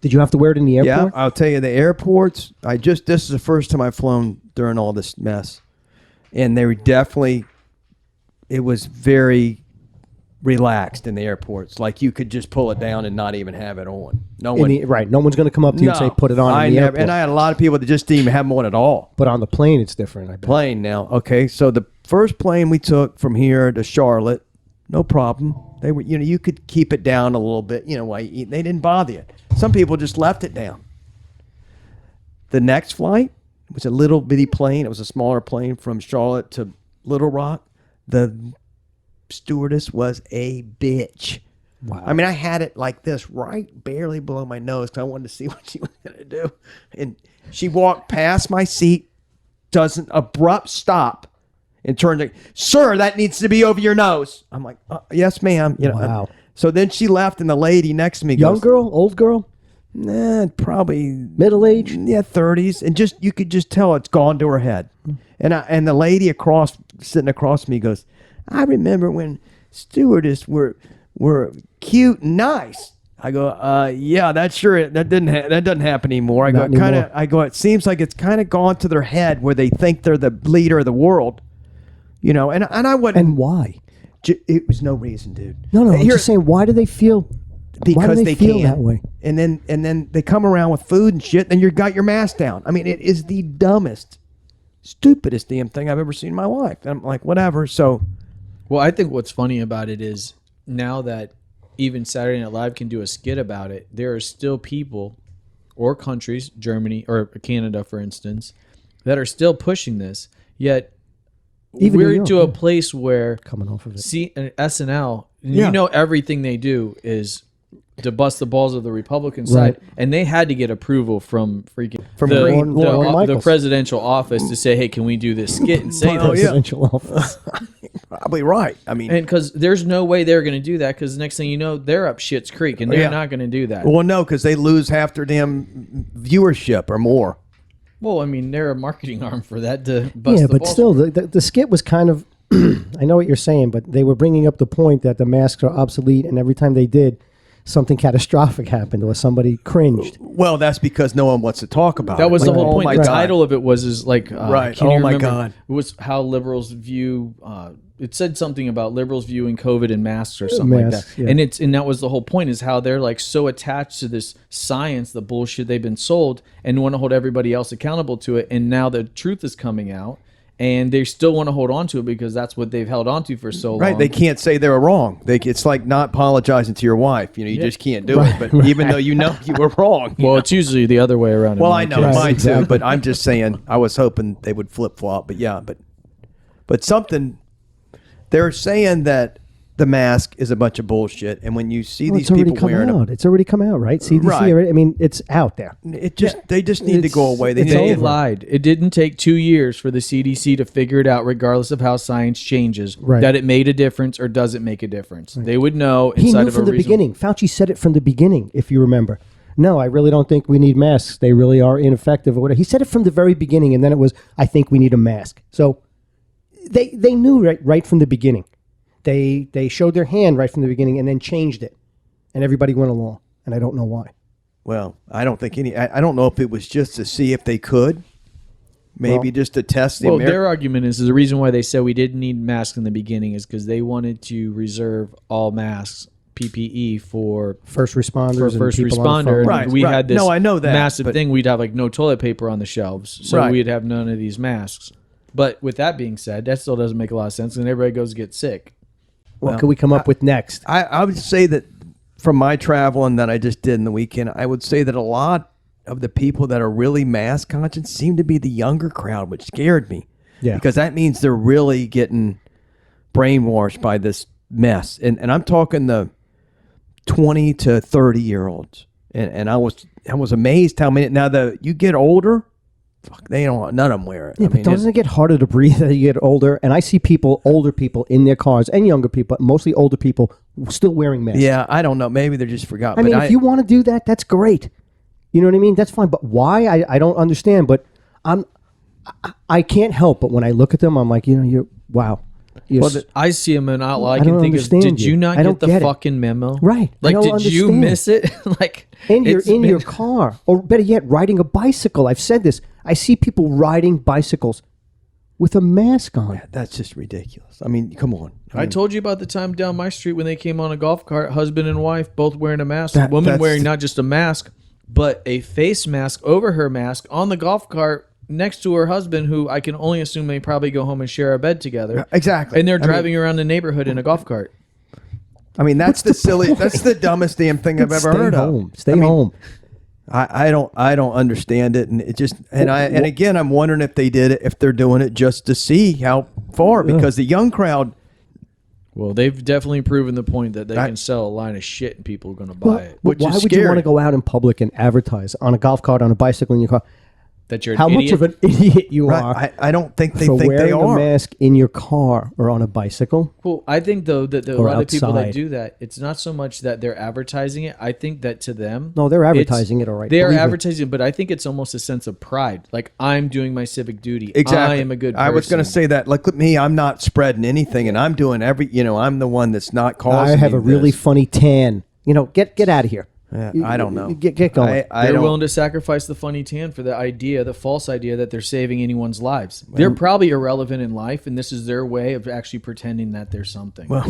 Did you have to wear it in the Yeah, airport? I'll tell you, the airports, this is the first time I've flown during all this mess. And they were definitely, it was very relaxed in the airports. Like you could just pull it down and not even have it on. No one. Right. No one's going to come up to you and say, put it on I in the never, airport. and I had a lot of people that just didn't even have them on at all. But on the plane, it's different, I bet. Plane now. Okay, so the first plane we took from here to Charlotte, no problem. They were, you could keep it down a little bit. They didn't bother you. Some people just left it down. The next flight was a little bitty plane. It was a smaller plane from Charlotte to Little Rock. The stewardess was a bitch. Wow. I mean, I had it like this, right barely below my nose, because I wanted to see what she was going to do. And she walked past my seat, does an abrupt stop, and turned to, sir, that needs to be over your nose. I'm like, yes, ma'am. Wow. So then she left, and the lady next to me Young goes, girl? Old girl? nah, probably Middle age? yeah, 30s, and you could just tell it's gone to her head. And the lady sitting across me goes, I remember when stewardess were cute and nice. I go, yeah, that doesn't happen anymore. Not anymore. It seems like it's kind of gone to their head where they think they're the leader of the world, and I wouldn't. And why? It was no reason, dude. No, I'm Here- just saying, why do they feel because they feel can that way? And then they come around with food and shit. Then you got your mask down. I mean, it is the dumbest, stupidest damn thing I've ever seen in my life. And I'm like, whatever. So, Well, I think what's funny about it is now that even Saturday Night Live can do a skit about it, there are still people or countries, Germany or Canada, for instance, that are still pushing this. Yet Even New we're York, to a yeah. place where Coming off of it. SNL, Yeah. everything they do is to bust the balls of the Republican side, Right. and they had to get approval from Lorne the Michaels. presidential office to say, "Hey, can we do this skit and say Oh, this?" yeah. Presidential office. probably right. I mean, And because there's no way they're going to do that, because the next thing you know, they're up shit's creek, and they're not going to do that. well, no, because they lose half their damn viewership or more. Well, I mean, they're a marketing arm for that to bust Yeah, the but balls. still, the skit was kind of. I know what you're saying, but they were bringing up the point that the masks are obsolete, and every time they did, something catastrophic happened or somebody cringed. Well, that's because no one wants to talk about it. That was the whole Oh point. my The God. title of it was like, Right. Can you Oh my remember? God. It was how liberals view. It said something about liberals viewing COVID and masks or something like Masks, that. yeah. And that was the whole point, is how they're like so attached to this science, the bullshit they've been sold, and want to hold everybody else accountable to it. And now the truth is coming out, and they still want to hold on to it because that's what they've held on to for so long. Right, they can't say they were wrong. It's like not apologizing to your wife. You just can't do it. But even though you know you were wrong. Well, it's usually the other way around. in Well, my I know case. mine exactly. too. But I'm just saying, I was hoping they would flip flop. But yeah, but something they're saying that the mask is a bunch of bullshit, and when you see Well, these it's already people come wearing out. them, It's already come out, right? CDC. Right. Already, I mean, it's out there. they just need to go away. They it's need They to over. lied. It didn't take 2 years for the CDC to figure it out, regardless of how science changes, Right. that it made a difference or doesn't make a difference. They would know He inside knew of from a the reason. beginning. Fauci said it from the beginning, if you remember. No, I really don't think we need masks. They really are ineffective or whatever. He said it from the very beginning, and then it was, I think we need a mask. So they knew right from the beginning. They showed their hand right from the beginning and then changed it. And everybody went along. And I don't know why. Well, I don't think I don't know if it was just to see if they could, maybe Well- just to test the Well, American. their argument is the reason why they said we didn't need masks in the beginning is because they wanted to reserve all masks, PPE, for First responders and first people on the responder. phone. And Right, we right. had this No, I know that, massive but- thing. We'd have like no toilet paper on the shelves, so Right. we'd have none of these masks. But with that being said, that still doesn't make a lot of sense, and everybody goes to get sick. What can we come up with next? I would say that from my traveling that I just did in the weekend, I would say that a lot of the people that are really mask conscious seem to be the younger crowd, which scared me. Yeah. Because that means they're really getting brainwashed by this mess. And I'm talking the 20 to 30-year-olds. And I was amazed how many. Now, you get older, fuck, they don't, none of them wear it. Yeah, but doesn't it get harder to breathe as you get older? And I see older people in their cars and younger people, mostly older people, still wearing masks. Yeah, I don't know. Maybe they're just forgot. I mean, if you want to do that, that's great. You know what I mean? That's fine. But why? I don't understand. But I can't help but when I look at them, I'm like, wow. I see them and all I I can don't think of, understand did you. you not I get don't the get it. fucking memo? Right. I Like, don't did you understand. miss it? Like, And you're it's in been- your car, or better yet, riding a bicycle. I've said this. I see people riding bicycles with a mask on. That's just ridiculous. I mean, come on. I told you about the time down my street when they came on a golf cart, husband and wife, both wearing a mask. That- Woman that's- wearing not just a mask, but a face mask over her mask on the golf cart next to her husband, who I can only assume they probably go home and share a bed together. Exactly. And they're I mean- driving around the neighborhood in a golf cart. I mean, that's that's the dumbest damn thing I've ever Stay heard home. of. Stay I mean, home. I don't understand it, and it just and again I'm wondering if they did it, if they're doing it just to see how far, because the young crowd. Well, they've definitely proven the point that they I- can sell a line of shit and people are going to buy it. which Why is would you want scary. to go out in public and advertise on a golf cart, on a bicycle in your car? That you're an How much idiot. of an idiot you Right, are I don't think they for think wearing they a are. mask in your car or on a bicycle. Well, I think though that a Or lot of people that outside. do that, it's not so much that they're advertising it. I think that to them, No, they're it's- advertising it, all right. They are Believe me. advertising, but I think it's almost a sense of pride. Like, I'm doing my civic duty. Exactly. I am a good person. I was going to say that. Like, look at me, I'm not spreading anything, and I'm doing I'm the one that's not causing. I have a really this. funny tan. Get out of here. Yeah, I don't know. Get going. I They're don't. willing to sacrifice the funny tan for the false idea that they're saving anyone's lives. They're probably irrelevant in life, and this is their way of actually pretending that there's something. Well,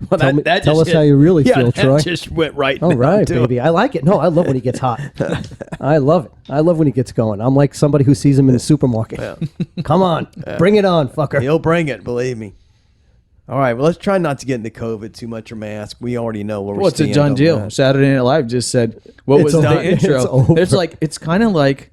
Well, tell, me, that tell just us how hit- you really yeah, feel, that Troy. just went right. All down right, to baby. it. I like it. No, I love when he gets hot. I love it. I love when he gets going. I'm like somebody who sees him in the supermarket. Come on. Bring it on, fucker. He'll bring it, believe me. All right, well, let's try not to get into COVID too much or mask. We already know where Well, it's a stand done on deal. that. Saturday Night Live just said, what It's was over. the intro? It's over. It's like, it's kind of like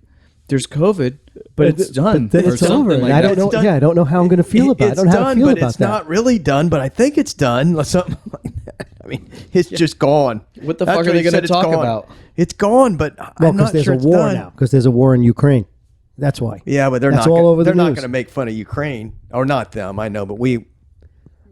there's COVID, but it's done. But or it's something over. like and I that. don't know. It's done. Yeah, I don't know how I'm going to feel about it. I don't know how to done, feel but about it's that. not really done, but I think it's done. Or something like that. I mean, it's just gone. What the That's fuck are what they he gonna said, it's talk gone. about? It's gone, but Well, I'm because not there's sure a it's war done. now. Because there's a war in Ukraine. That's why. Yeah, but they're That's not. all over the They're not news. going to make fun of Ukraine, or not them. I know, but we.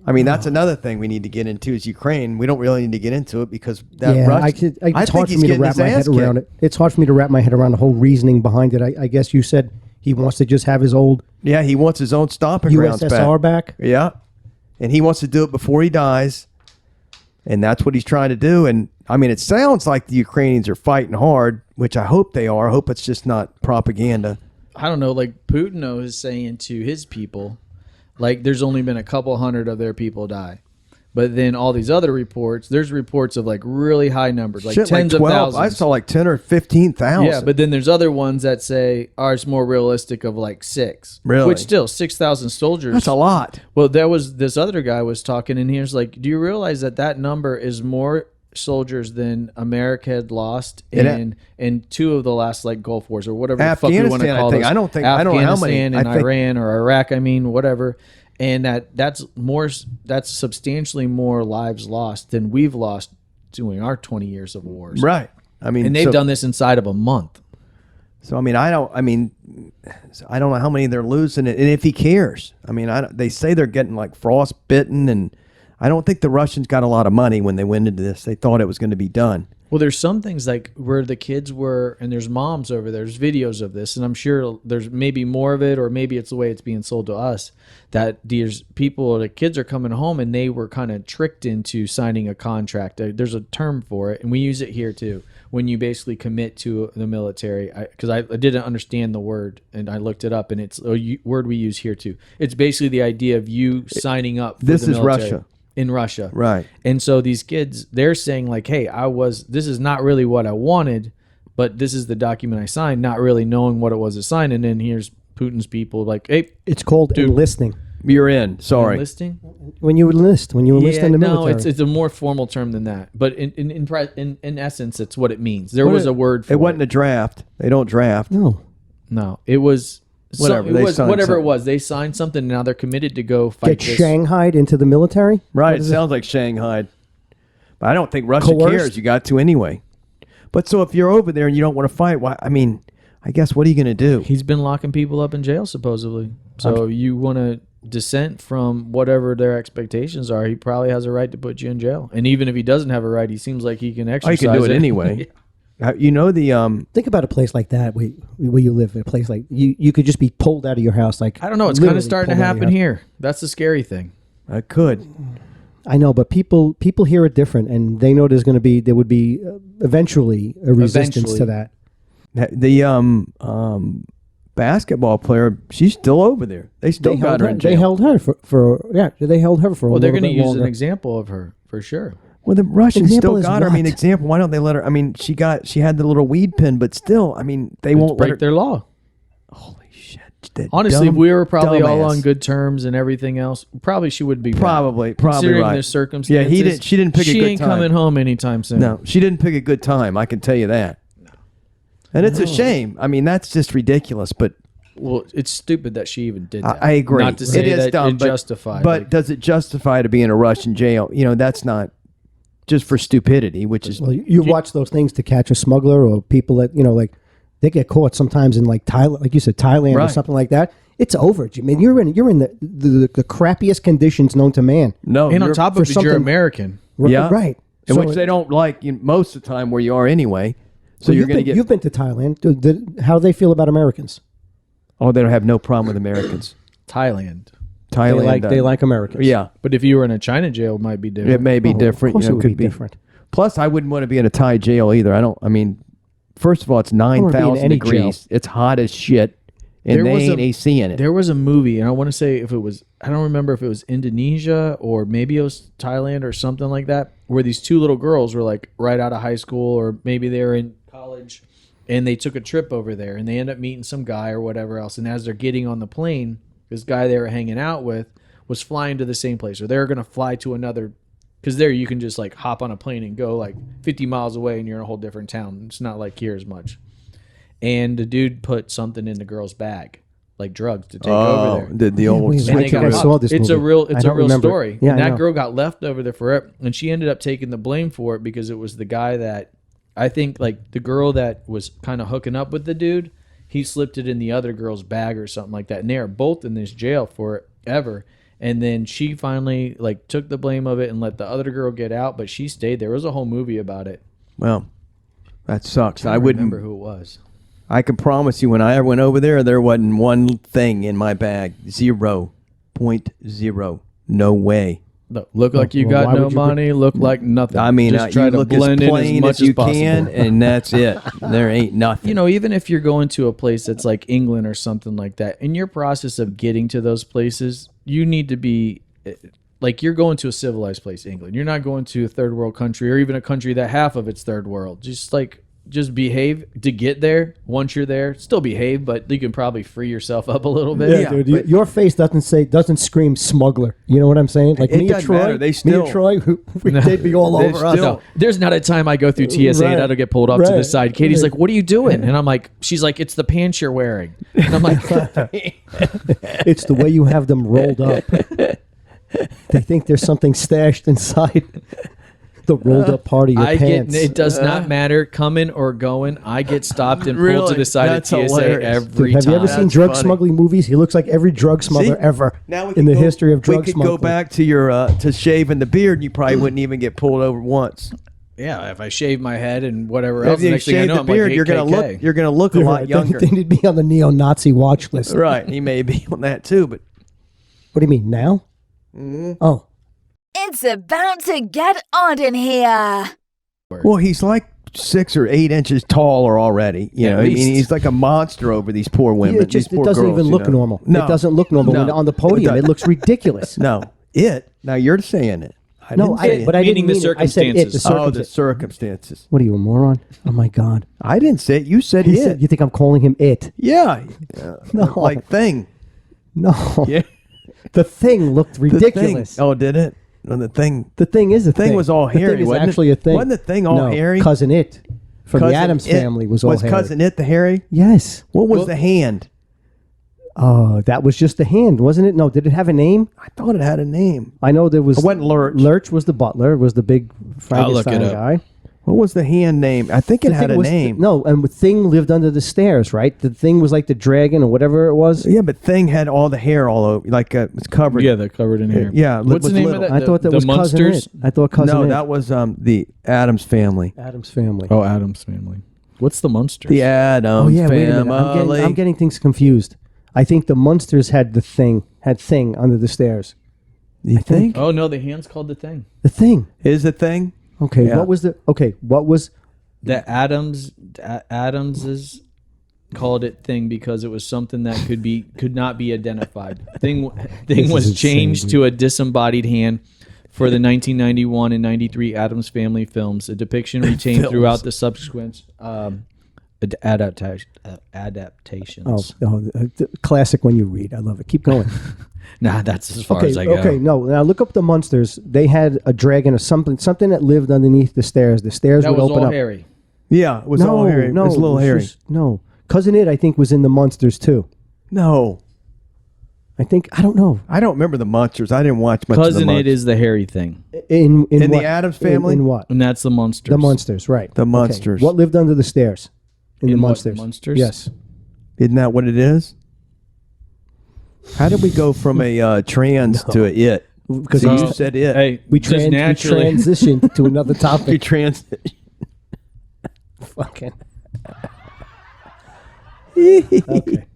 I mean, that's another thing we need to get into is Ukraine. We don't really need to get into it because that Yeah, Russia, it's I hard think for he's me to getting wrap his my head ass around kicked. it. It's hard for me to wrap my head around the whole reasoning behind it. I guess you said he wants to just have his old Yeah, he wants his own stomping grounds USSR back. Yeah, and he wants to do it before he dies, and that's what he's trying to do. And I mean, it sounds like the Ukrainians are fighting hard, which I hope they are. I hope it's just not propaganda. I don't know. Like Putin is saying to his people, like there's only been a couple hundred of their people die. But then all these other reports, there's reports of like really high numbers, like Shit, tens like 12. of thousands. I saw like 10 or 15,000. Yeah, but then there's other ones that say, it's more realistic of like 6. Really? Which still, 6,000 soldiers. that's a lot. Well, there was this other guy was talking, and he was like, do you realize that number is more soldiers than America had lost in 2 of the last like Gulf Wars or whatever the fuck we want to Afghanistan, call I think. those. I don't think. I don't know how many. Afghanistan and Iran or Iraq, whatever. And that's substantially more lives lost than we've lost doing our 20 years of wars. Right. I mean, And they've done this inside of a month. So I don't know how many they're losing, and if he cares. I mean, they say they're getting like frostbitten, and I don't think the Russians got a lot of money when they went into this. They thought it was going to be done. Well, there's some things like where the kids were, and there's moms over there. There's videos of this, and I'm sure there's maybe more of it, or maybe it's the way it's being sold to us, that these people, the kids are coming home, and they were kind of tricked into signing a contract. There's a term for it, and we use it here too, when you basically commit to the military. Because I didn't understand the word, and I looked it up, and it's a word we use here too. It's basically the idea of you signing up for This the is military. Russia. In Russia. Right. And so these kids, they're saying like, hey, this is not really what I wanted, but this is the document I signed, not really knowing what it was I signed. And then here's Putin's people like, hey, It's called enlisting. You're in. Sorry. enlisting? When you enlist in the military. No, it's a more formal term than that. But in essence, it's what it means. There was a word for It wasn't a draft. They don't draft. No. it was Whatever, they signed whatever it something. was. They signed something, and now they're committed to go fight Get this. shanghaied into the military. Right. What It is sounds like Shanghai. But I don't think Russia Coerced? cares. You got to anyway. But so if you're over there and you don't want to fight, why? I mean, I guess what are you going to do? He's been locking people up in jail, supposedly. So you want to dissent from whatever their expectations are, he probably has a right to put you in jail. And even if he doesn't have a right, he seems like he can Oh, you exercise can do it anyway. You know the Think about a place like that where you live. A place like you could just be pulled out of your house. Like I don't know. It's kind literally of starting to pulled out of happen your house. here. That's the scary thing. I could. I know, but people hear it different, and they know there would be eventually a resistance to that. The basketball player, she's still over there. They still got her in jail. They held her for They held her for. Well, a they're going to use an example of her for sure. Well, the Russians Example still is got her. I mean, what? example. Why don't they let her? I mean, she had the little weed pen, but still, I mean, they won't let her. Break their law. Holy shit! that Honestly, if dumb we were probably all dumbass. on good terms and everything else, probably she would be back. Probably Considering right. the circumstances. Yeah, she didn't pick a good She ain't time. coming home anytime soon. No, she didn't pick a good time. I can tell you that. And it's a shame. I mean, that's just ridiculous. But Well, it's stupid that she even did that. I agree. Not to say it is that dumb, it but, justified. But like, does it justify to be in a Russian jail? You know, that's not just for stupidity, which is Well, you watch those things to catch a smuggler or people that like they get caught sometimes in like Thailand, like you said, Thailand or Right. something like that. It's over. I mean, you're in the crappiest conditions known to man. no. and on you're- top for of it, you're something- American. Yeah. Right. in So which they don't like most of the time where you are anyway. So you're going to get. You've been to Thailand. How do they feel about Americans? Oh, they don't have no problem with Americans. Thailand. Thailand. They like Americans. Yeah, But if you were in a China jail, it might be different. it may be Oh, different. Of course, You know, it would could be different. Plus, I wouldn't want to be in a Thai jail either. I mean, first of all, it's wanna be in 9,000 any degrees. It's hot as shit, and There they was ain't AC in it. There was a movie, and I want to say if it was, I don't remember if it was Indonesia or maybe it was Thailand or something like that, where these two little girls were like right out of high school or maybe they were in college, and they took a trip over there, and they end up meeting some guy or whatever else. And as they're getting on the plane, this guy they were hanging out with was flying to the same place, or they're going to fly to another. Because there you can just like hop on a plane and go like 50 miles away and you're in a whole different town. It's not like here as much. And the dude put something in the girl's bag, like drugs to take over there. the old. wait, And wait they till got I caught. saw this It's a movie. real, I it's a don't real remember. story. Yeah, and I that know. girl got left over there forever, and she ended up taking the blame for it because it was the guy that I think like the girl that was kind of hooking up with the dude. he slipped it in the other girl's bag or something like that. And they are both in this jail forever. And then she finally like took the blame of it and let the other girl get out, but she stayed there. There was a whole movie about it. Well, that sucks. I wouldn't remember who it was. I can promise you, when I went over there wasn't one thing in my bag. 0.0. No way. Look like you got no money. Look like nothing. I mean, just try you to look blend as in plain as much as you possible. can, and that's it. There ain't nothing. You know, even if you're going to a place that's like England or something like that, in your process of getting to those places, you need to be like, you're going to a civilized place, England. You're not going to a third world country or even a country that half of it's third world. Just behave to get there. Once you're there, still behave, but you can probably free yourself up a little bit. Yeah, dude. Your face doesn't scream smuggler. You know what I'm saying? Like It me and doesn't Troy, matter. They still- they'd be all over us. No, there's not a time I go through TSA Right. and I don't get pulled off to the Right. side. Katie's like, "What are you doing?" And I'm like, "She's like, it's the pants you're wearing." And I'm like, It's the way you have them rolled up. They think there's something stashed inside the rolled up part of your pants. It does not matter coming or going. I get stopped and pulled Really? to the side That's of TSA hilarious. every Dude, have time. you ever seen That's drug funny. smuggling movies? He looks like every drug smuggler See? ever Now we in can the go- history of drug We could smuggling. go back to your to shaving the beard, and you probably wouldn't even get pulled over once. Yeah, if I shave my head and whatever If else, the you next thing I shave know, the I'm beard, like, you're gonna look a You're lot right. younger. Then he'd be on the neo-Nazi watch list. Right? He may be on that too, but What do you mean now? Oh, It's about to get odd in here. well, he's like 6 or 8 inches taller already. You At know, I mean, least. he's like a monster over these poor women. yeah, it these poor doesn't girls, even you look know. normal. No, It doesn't look normal No. when on the podium. It looks ridiculous. No, now you're saying it. I No, didn't say it. but I Meaning didn't the mean it. I said it. The circumstances. Oh, the circumstances. circumstances. What are you, a moron? Oh my God! I didn't say it. You said He it. said, you think I'm calling him it? Yeah. No. Like thing. No. Yeah. The thing looked The thing. ridiculous. Oh, did it? No, the thing. The thing is a thing thing. was all The hairy, thing is wasn't it? actually a thing. Wasn't the thing all No, hairy? Cousin It from the Cousin Addams It family was all hairy. Cousin It the hairy? Yes. What was the hand? Oh, that was just the hand, wasn't it? No, did it have a name? I thought it had a name. I know there was. It wasn't Lurch. Lurch was the butler. Was the big I'll look it Frankenstein up. guy. What was the hand name? I think it The had thing a was- name. No, and the thing lived under the stairs, right? The thing was like the dragon or whatever it was. Yeah, but thing had all the hair all over, like it was covered. Yeah, they're covered in hair. Yeah, What's the was name little. of that? I thought that the was Cousin Munsters? It. I thought Cousin No, It. that was the Addams family. Addams family. Oh, Adam's family. What's the Munsters? The Addams Oh yeah, family. wait a minute. I'm getting things confused. I think the Munsters had the thing under the stairs. You think? Oh no, the hand's called the thing. The thing. Is the thing? Okay, Yeah. what was The Adamses called it thing because it was something that could not be identified. Thing is was insane, changed dude. to a disembodied hand for the 1991 and 93 Addams Family films. A depiction retained throughout the subsequent adaptations. classic when you read. I love it. Keep going. Nah, that's as far Okay, as I go. okay, no. Now look up the Munsters. They had a dragon or something that lived underneath the stairs. The stairs That would was open all up. hairy. Yeah, it was all hairy. No, it was a little it was hairy. just- no, Cousin It, I think, was in the Munsters too. No, I don't know. I don't remember the Munsters. I didn't watch much Cousin of the It is the hairy thing, In In the what? Addams family? In what? and that's the Munsters. The Munsters, right? The Okay. Munsters. What lived under the stairs? In the In what, Munsters. Munsters? Yes. Isn't that what it is? How did we go from a trans to a it? Because So we- you said it. Hey, we, just naturally. transitioned to another You topic. Fucking. Okay.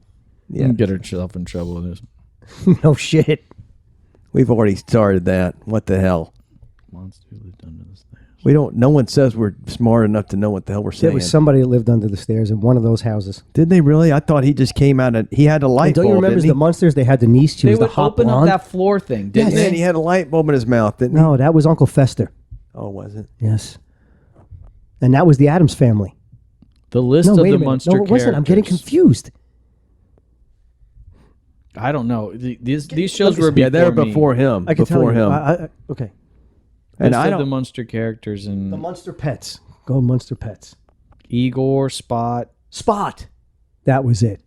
Yeah. Get herself in trouble with this. No shit. We've already started that. What the hell? Monster lived under the stairs. We don't. No one says we're smart enough to know what the hell we're There saying. was somebody that lived under the stairs in one of those houses. Did they really? I thought he just came out and he had a light And don't bulb. you remember didn't the Munsters? They had the niece. She They was the would hot open blonde. up that floor thing, didn't he? they? And he had a light bulb in his mouth, didn't No, that was Uncle Fester. he? Oh, was it? Yes. And that was the Addams family. The list No, of wait the a minute. Munster No, it wasn't. I'm getting characters. confused. I don't know. These shows were before Yeah, they were me. before him. I can tell Before you. him. Okay. And List I of don't. the Munster characters and The Munster Pets. Go Munster Pets. Igor, Spot. Spot. That was it.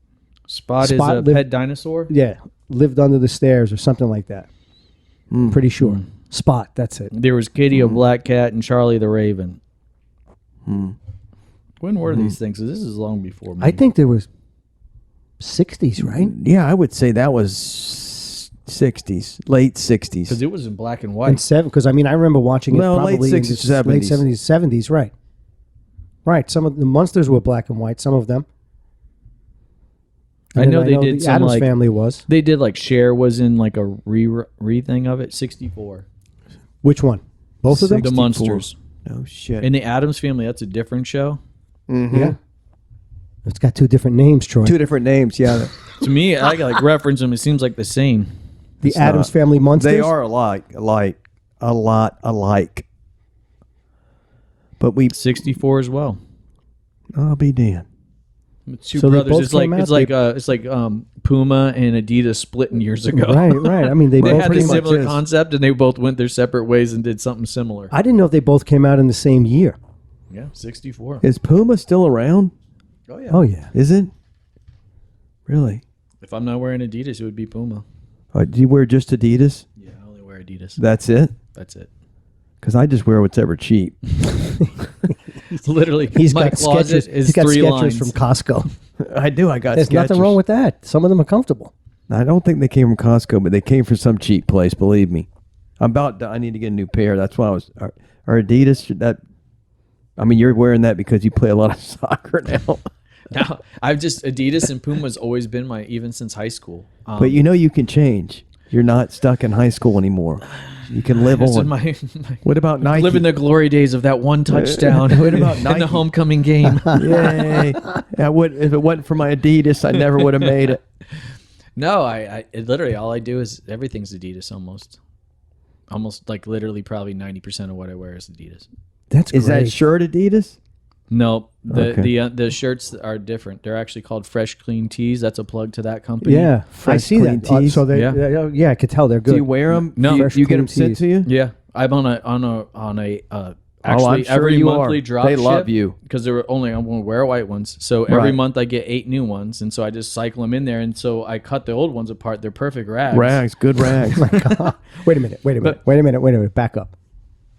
Spot is Spot a lived- pet dinosaur. Yeah. Lived under the stairs or something like that. Pretty sure. Spot. That's it. There was Kitty, a black cat, and Charlie the Raven. When were these things? 'Cause this is long before me. I think there was. 60s, right? Yeah, I would say that was 60s, late 60s. Because it was in black and And white. because I mean, I remember watching it No, probably late in the 60s, late 70s. 70s, 70s, right. Right. Some of the Munsters were black and white, some of them. I And know then they did the some, Addams like- Family was. They did like Cher was in like a re thing of it. 64. Which one? Both of them? The 64. Munsters. No shit. In the Addams Family, that's a different show. Mhm. Yeah. It's got two different names, Troy. Two different names, yeah. To me, I like reference them. It seems like the same. The It's Addams not. Family Munsters. They are alike, a lot alike. But we, 64 as well. I'll be damned. Two So they brothers. both It's like came out, it's like Puma and Adidas splitting years ago. Right. I mean, they They both had pretty a much similar is. concept, and they both went their separate ways and did something similar. I didn't know if they both came out in the same year. Yeah, 64. Is Puma still around? Oh yeah. Oh, yeah. Is it? Really? If I'm not wearing Adidas, it would be Puma. Do you wear just Adidas? Yeah, I only wear Adidas. That's it? That's it. Because I just wear what's ever cheap. Literally, He's my got closet sketches. is He's got 3 sketchers lines. from Costco. I do. I got There's nothing Skechers. wrong with that. Some of them are comfortable. I don't think they came from Costco, but they came from some cheap place. Believe me. I need to get a new pair. That's why I was. Are Adidas that? I mean, you're wearing that because you play a lot of soccer now. Now, I've just Adidas and Puma's always been even since high school. But you know you can change. You're not stuck in high school anymore. You can live this is on. my What about Nike? living the glory days of that one touchdown. What about in Nike? the homecoming game? Yay! If it wasn't for my Adidas, I never would have made it. No, I literally all I do is everything's Adidas almost like literally probably 90% of what I wear is Adidas. That's Is great. that shirt Adidas? No, Okay. the shirts are different. They're actually called Fresh Clean Tees. That's a plug to that company. Yeah, I Fresh, see clean that. tees. So they, Yeah. yeah, I could tell they're good. Do you wear them? No. Do you get Fresh, them clean sent to you? Yeah, I'm on a I'm actually sure every you monthly are. drop. They love you. because there were only I'm going to wear white ones. So every Right. month I get 8 new ones, and so I just cycle them in there, and so I cut the old ones apart. They're perfect rags. Rags, good rags. Wait a minute. Back up.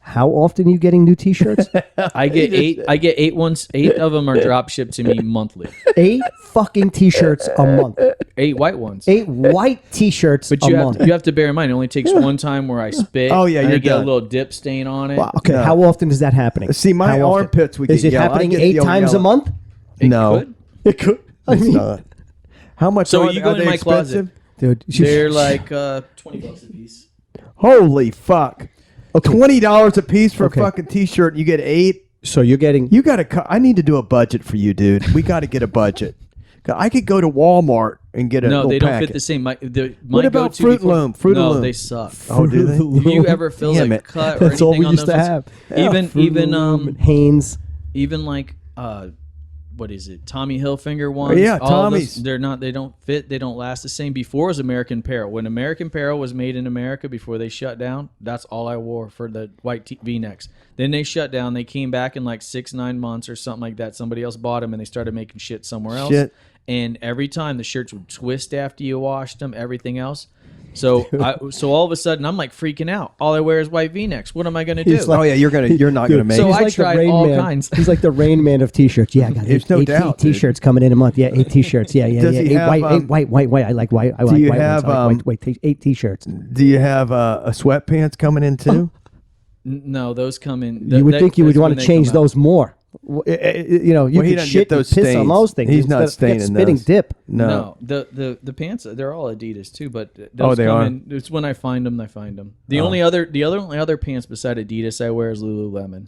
How often are you getting new T-shirts? I get 8. I get 8 ones. 8 of them are drop shipped to me monthly. 8 fucking T-shirts a month. 8 white ones. 8 white T-shirts But a you month. have to bear in mind it only takes one time where I spit. Oh, yeah, and I you're get done. a little dip stain on it. Wow, okay, No. how often is that happening? See, my How often? armpits would Is get it yellow. I happening get 8 the old times a yellow. month? It No. could. It could. I It's mean, not. How much So are, you go are in they my expensive? closet. dude, They're like $20 a piece. Holy fuck. Okay. $20 a piece for Okay. a fucking T-shirt. You get 8. So you're getting. You got to. I need to do a budget for you, dude. We got to get a budget. I could go to Walmart and get a No, little they don't packet. fit the same. My What about go-to Fruit before- Loom? Fruit no, Loom. they suck. Oh, do they? Do you ever feel Damn like it. cut or That's all anything we on used those to ones? have. Even Fruit Loom, Hanes. even like what is it? Tommy Hilfiger ones. Yeah, all of those, Tommy's. they're not. They don't fit. They don't last the same. Before it was American Apparel. When American Apparel was made in America before they shut down, that's all I wore for the white V-necks. Then they shut down. They came back in like 6-9 months or something like that. Somebody else bought them and they started making shit somewhere else. Shit. And every time the shirts would twist after you washed them. Everything else. So all of a sudden I'm like freaking out. All I wear is white V-necks. What am I gonna do? He's like- Oh yeah, you're not gonna make So it. I the tried Rain all Man. kinds. He's like the Rain Man of T-shirts. Yeah, I got There's 8, no 8 doubt, dude. T-shirts coming in a month. Yeah, 8 T-shirts. Yeah. Does he 8 have, white, 8 white. I like white. I like you white have, ones. I like white 8 T-shirts. Do you have a sweatpants coming in too? No, those come in. You would think you would that's want when to they change come out. those more. You know, you Well, he could doesn't shit get those and piss on stains. those things. He's not instead of get staining spitting those. dip. No, the pants they're all Adidas too, but those Oh, they come are? in. It's when I find them. I find them. The only other pants beside Adidas I wear is Lululemon.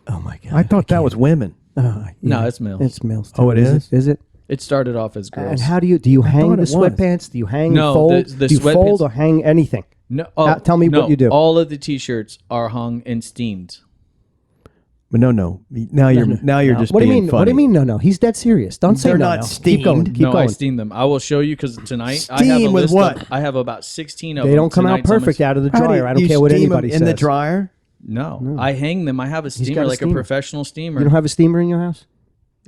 Oh my god! I thought that was women. No, it's males. It's males. Oh, it is? Is it? It started off as girls. And how do you hang thought the it was. sweatpants? Do you hang No, fold? the do you fold sweatpants- or hang anything? No, tell me what you do. All of the T-shirts are hung and steamed. But no. Now you're just What do you being mean? funny. What do you mean? No. He's dead serious. Don't say They're no. not no. steamed. Keep going. Keep No, I going. steam them. I will show you because tonight I have Steam a with list what? I have about 16 of them. They don't come out Tonight's on my- perfect out of the How do dryer. I don't you care what steam 'em anybody in says. the dryer. No, I hang them. I have a steamer, got a like steamer. a professional steamer. You don't have a steamer in your house?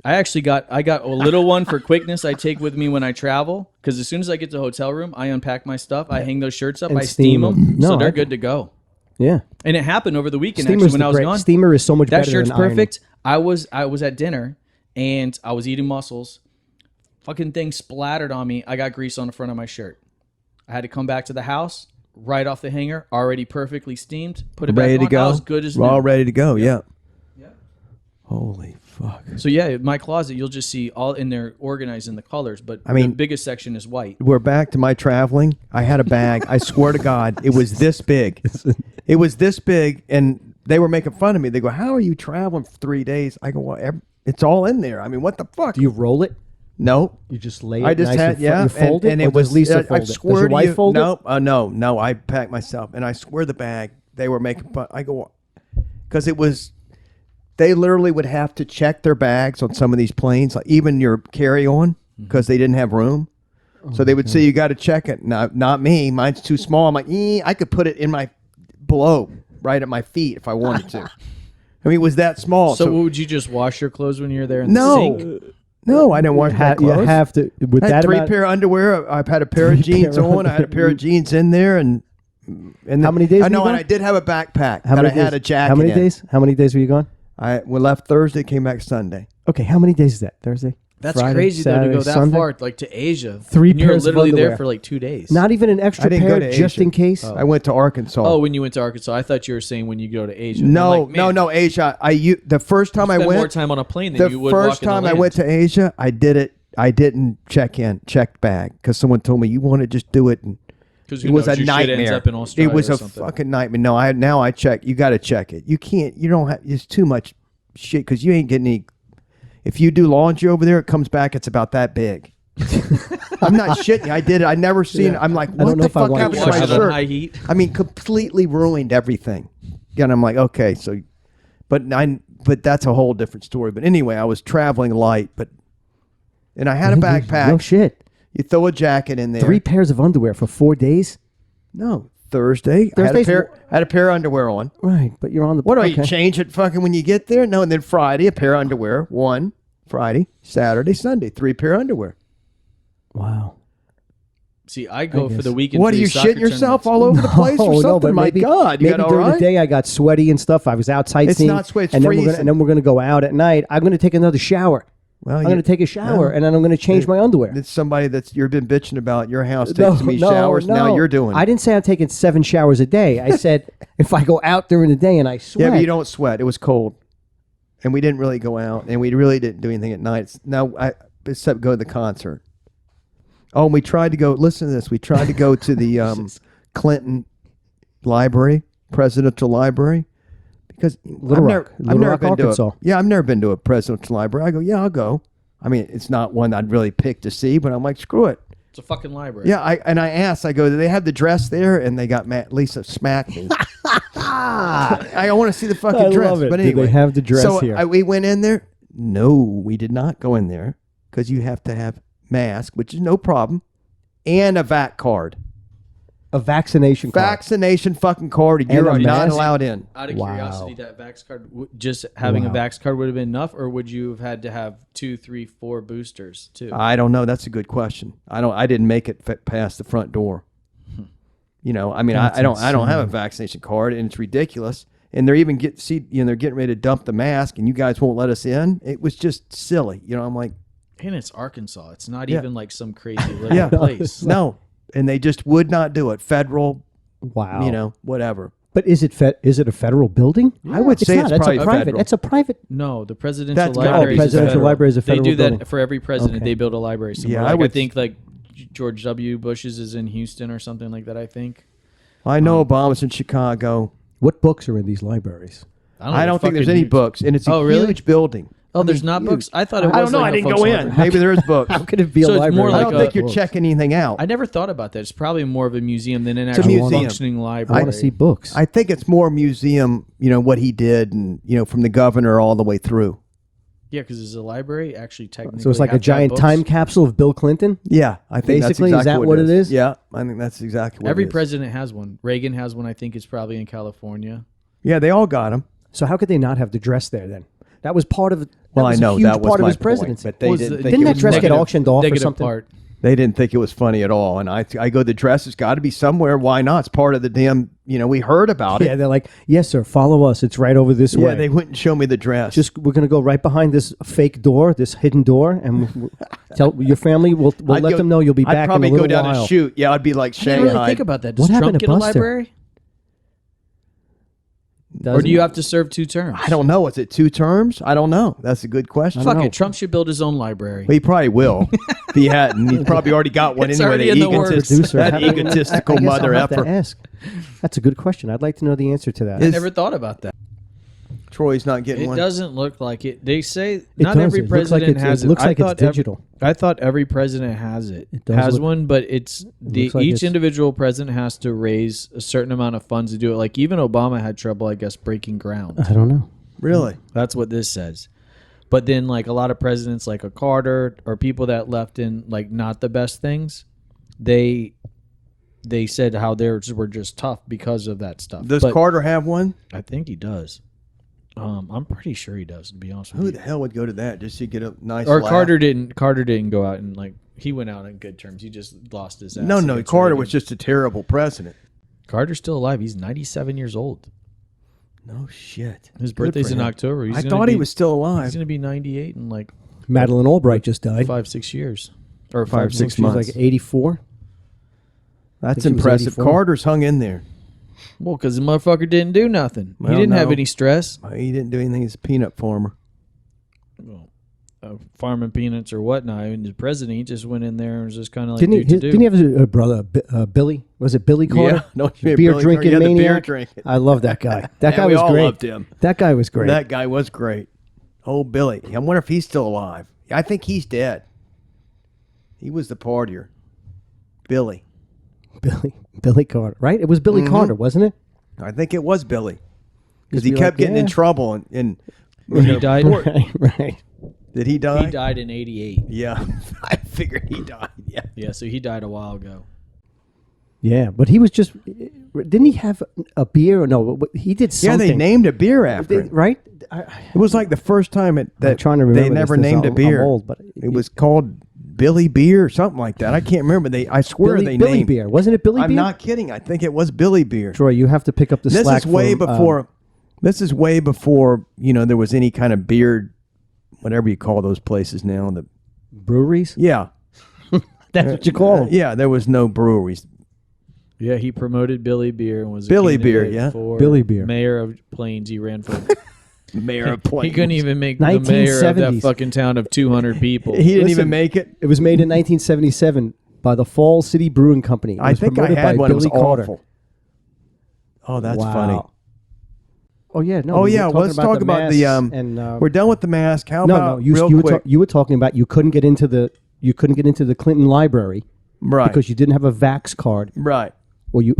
I got a little one for quickness I take with me when I travel because as soon as I get to the hotel room, I unpack my stuff, I hang those shirts up, And I steam them, steam 'em. so No, they're I- good to go. Yeah. And it happened over the weekend Steamer's actually when the I was great- gone. Steamer is so much That better shirt's than ironing. perfect. I was at dinner and I was eating mussels. Fucking thing splattered on me. I got grease on the front of my shirt. I had to come back to the house, right off the hanger, already perfectly steamed. Put it Ready back to on. go. I was good as We're all new. ready to go. Yeah. Yeah. Holy fuck. So yeah, my closet, you'll just see all in there organized in the colors, but I mean- the biggest section is white. We're back to my traveling. I had a bag. I swear to God, it was this big. It was this big, and they were making fun of me. They go, "How are you traveling for 3 days?" I go, "Well, it's all in there. I mean, what the fuck?" Do you roll it? No. You just lay it I just nice had, and yeah. You fold it? And or it was, does Lisa I fold it? swear Does your to wife you, fold no, it? no, I packed myself. And I swear the bag, they were making fun. I go, because it was, they literally would have to check their bags on some of these planes, like even your carry-on, because they didn't have room. So they would say, you got to check it. No, not me. Mine's too small. I'm like, I could put it in my, below, right at my feet if I wanted to. I mean, it was that small. So would you just wash your clothes when you're there in the no. sink? No, I didn't wash my You clothes. have to. With I had that three amount, pair of underwear. I've had a pair of jeans pair of on. I had a pair of jeans in there, and How many days I were know, you and gone? I did have a backpack how that many I had days? a jacket. How many in. days? How many days were you gone? We left Thursday, came back Sunday. Okay, how many days is that? Thursday? That's Friday, crazy though to Saturday, go that Sunday? far, like to Asia. Three And you're pairs of literally there underwear. for like 2 days. Not even an I extra didn't pair go to just Asia. in case. I went to Arkansas. Oh, when you went to Arkansas, I thought you were saying when you go to Asia. no, I'm like, man, no, Asia. The first time I spend more went, time on a plane than the you would first walking the time I land. went to Asia, I did it. I didn't check bag because someone told me you want to just do it, and 'Cause it who was knows, a your shit ends nightmare. up in Australia It was or a something. fucking nightmare. No, now I check. You got to check it. You can't. You don't have. It's too much shit because you ain't getting any. If you do laundry over there, it comes back. It's about that big. I'm not shitting you. I did it. I never seen it. I'm like, don't what know the if I fuck wanna happened to try my Wash it on shirt? high heat. I mean, completely ruined everything. And I'm like, okay, so, but that's a whole different story. But anyway, I was traveling light, and I had a backpack. No shit. You throw a jacket in there. 3 pairs of underwear for 4 days. No, Thursday. I Thursday's- had a pair of underwear on. Right, but you're on the. What do okay. you change it fucking when you get there? No, and then Friday, a pair of underwear. One, Friday, Saturday, Sunday, 3 pair of underwear. Wow. See, I go for guess. the weekend. What for are you these soccer shitting yourself tournaments. all over the place or something? but My maybe, God, you maybe got all during right? the day I got sweaty and stuff. I was out sightseeing. not sweaty, it's and freezing. then we're gonna go out at night. I'm gonna take another shower. Well, I'm gonna take a shower and then I'm gonna change my underwear. It's somebody that's you've been bitching about your house takes me showers. Now you're doing. I didn't say I'm taking 7 showers a day. I said if I go out during the day and I sweat. Yeah, but you don't sweat. It was cold, and we didn't really go out, and we really didn't do anything at night. Except go to the concert. Oh, and we tried to go. Listen to this. We tried to go to the Clinton Library, Presidential Library, because Little Rock, Arkansas. I've never been to a presidential library. I go, yeah, I'll go. I mean, it's not one I'd really pick to see, but I'm like, screw it. It's a fucking library. Yeah, I asked. I go, do they have the dress there? And they got mad. Lisa smacked me. I want to see the fucking I dress. love it. But Do anyway, they have the dress so here? we went in there. No, we did not go in there because you have to have mask, which is no problem, and a vac card. A vaccination card. Vaccination fucking card. And You a are not mask? allowed in. Out of Wow. curiosity, that Vax card, just having a Wow. Vax card would have been enough, or would you have had to have 2, 3, 4 boosters too? I don't know. That's a good question. I didn't make it past the front door. You know, I mean, That's I don't have a insane. vaccination card, and it's ridiculous. And they're even they're getting ready to dump the mask, and you guys won't let us in. It was just silly. You know, I'm like, And it's Arkansas. It's not Yeah. even like some crazy little Yeah. place. no, and they just would not do it. Federal, Wow. you know, whatever. But is it a federal building? I would say not. it's probably a private. federal. It's a private. No, the presidential That's gotta library. be presidential federal. library is a They federal do that building. for every president. Okay. They build a library somewhere. Yeah, Like, I I would think like George W. Bush's is in Houston or something like that. I think. I know Obama's in Chicago. What books are in these libraries? I don't think there's fucking any huge. books, and it's a Oh, really? huge building. Oh, there's mean, not huge. books. I thought it was. I don't know. Like I a didn't go functional in. library. Maybe there is books. How could it be So a it's library? more I like don't a- think you're checking anything out. I never thought about that. It's probably more of a museum than an a actual museum. functioning I library. want to see books. I think it's more museum, you know, what he did and, you know, from the governor all the way through. Yeah, because is a library actually technically? so it's like a have to have giant books? time capsule of Bill Clinton. Yeah, I think Basically, that's is exactly that what it is? Yeah, I think that's exactly what Every it is. president has one. Reagan has one. I think it's probably in California. Yeah, they all got them. So how could they not have the dress there then? That was part of. Well, that was I know a huge that was part of my his point, presidency. but they What was didn't the- think Didn't it that was dress get negative. auctioned off or Negative something? part. They didn't think it was funny at all. And I go, the dress has got to be somewhere. Why not? It's part of the damn, we heard about it. Yeah, they're like, yes, sir, follow us. It's right over this way. Yeah, they wouldn't show me the dress. We're going to go right behind this fake door, this hidden door, and we'll tell your family, we'll let them know you'll be back in a I'd probably little go down while. and shoot. Yeah, I'd be like I didn't really Shanghai. think about that. Does What Trump happened get to a Buster? library? Or do you have to serve 2 terms? I don't know. Is it 2 terms? I don't know. That's a good question. Fuck it. Trump should build his own library. Well, he probably will. If he hadn't, he's probably already got one It's anyway. already in the works. Producer, That I guess egotistical I'll mother have to effer. ask. That's a good question. I'd like to know the answer to that. I never thought about that. Troy's not getting It one. doesn't look like it. They say It not does. every It looks like president it's- has it looks I like it's thought every- digital. I thought every president has it. does Has look- one, but it's looks like each it's- individual president has to raise a certain amount of funds to do it. Like even Obama had trouble, I guess, breaking ground. I don't know. Really? That's what this says. But then like a lot of presidents like a Carter or people that left in like not the best things, they said how theirs were just tough because of that stuff. Does But Carter have one? I think he does. I'm pretty sure he does, to be honest with Who you. the hell would go to that just to get a nice Or laugh? Carter didn't go out and like he went out on good terms. He just lost his ass. No, against Carter Reagan. was just a terrible president. Carter's still alive. He's 97 years old. No shit. His Good birthday's for in him. October. I thought he was still He's alive. gonna be 98 in like Madeleine Albright just died. 5-6 years, or 5, 5-6 6 She was months. like 84. That's think he was impressive. 84. Carter's hung in there. Well, because the motherfucker didn't do nothing. Well, he didn't have no. any stress. He didn't do anything. He's a peanut farmer. Well, farming peanuts or whatnot. And the president, he just went in there and was just kind of like, Didn't he? do. Didn't he have a brother, Billy? Was it Billy Carter? No, beer Billy drinking Carter. Yeah, the maniac. beer drinking. I love that guy. That Yeah, guy we was all great. loved him. That guy was great. That guy was great. Oh, Billy. I wonder if he's still alive. I think he's dead. He was the partier. Billy. Billy Carter, right? It was Billy Carter, wasn't it? I think it was Billy. Because Just he be kept like, getting in yeah. trouble. And He died. Right. Did he die? He died in 88. Yeah. I figured he died. Yeah. Yeah, so he died a while ago. Yeah, but he was just. Didn't he have a beer? Or no, he did Yeah, something. they named a beer after him. Right? It was like the first time that trying to remember they never this. named a I'm beer. old, but it was called Billy Beer or something like that. I can't remember. I swear they Billy named Beer. Wasn't it Billy I'm Beer? not kidding. I think it was Billy Beer. Troy, you have to pick up the This slack. is way from, before. This is way before there was any kind of beer, whatever you call those places now. The breweries. yeah, That's what you call them. yeah. There was no breweries. Yeah, he promoted Billy Beer and was a Billy Beer, candidate yeah. for Billy Beer. mayor of Plains. He ran for. Mayor of He Plains. couldn't even make the mayor of that 1970s. fucking town of 200 people. He didn't Listen, even make it. It was made in 1977 by the Falls City Brewing Company. It I was think I promoted had by one. It was Billy Carter. awful. Oh, that's Wow. funny. Oh yeah, no. Oh we were yeah, talking let's talk about the. masks and We're done with the mask. How no, about no. You real quick? you were talking about you couldn't get into the Clinton library Right. because you didn't have a vax card Right. or you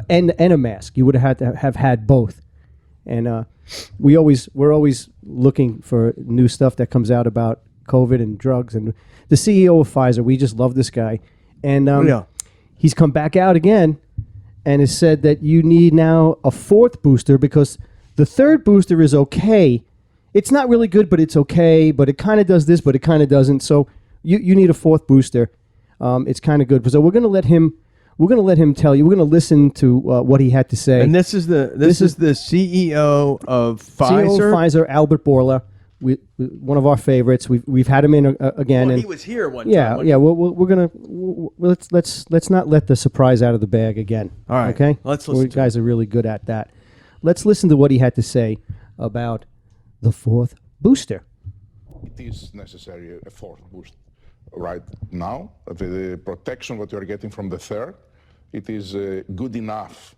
and a mask. You would have had to have had both. And we're always looking for new stuff that comes out about COVID and drugs. And the CEO of Pfizer, we just love this guy, and Yeah. he's come back out again and has said that you need now a 4th booster because the 3rd booster is okay. It's not really good, but it's okay. But it kind of does this, but it kind of doesn't. So you need a 4th booster. It's kind of good. So we're going to let him. We're going to let him tell you. We're going to listen to what he had to say. And this is the CEO of Pfizer. CEO of Pfizer, Albert Borla, one of our favorites. We've had him in again. Well, and he was here one time. yeah, wasn't yeah. We're gonna let's not let the surprise out of the bag again. All right, okay. let's listen You to guys are really good at that. Let's listen to what he had to say about the 4th booster. It is necessary a 4th boost right now. The protection that you are getting from the 3rd, it is good enough,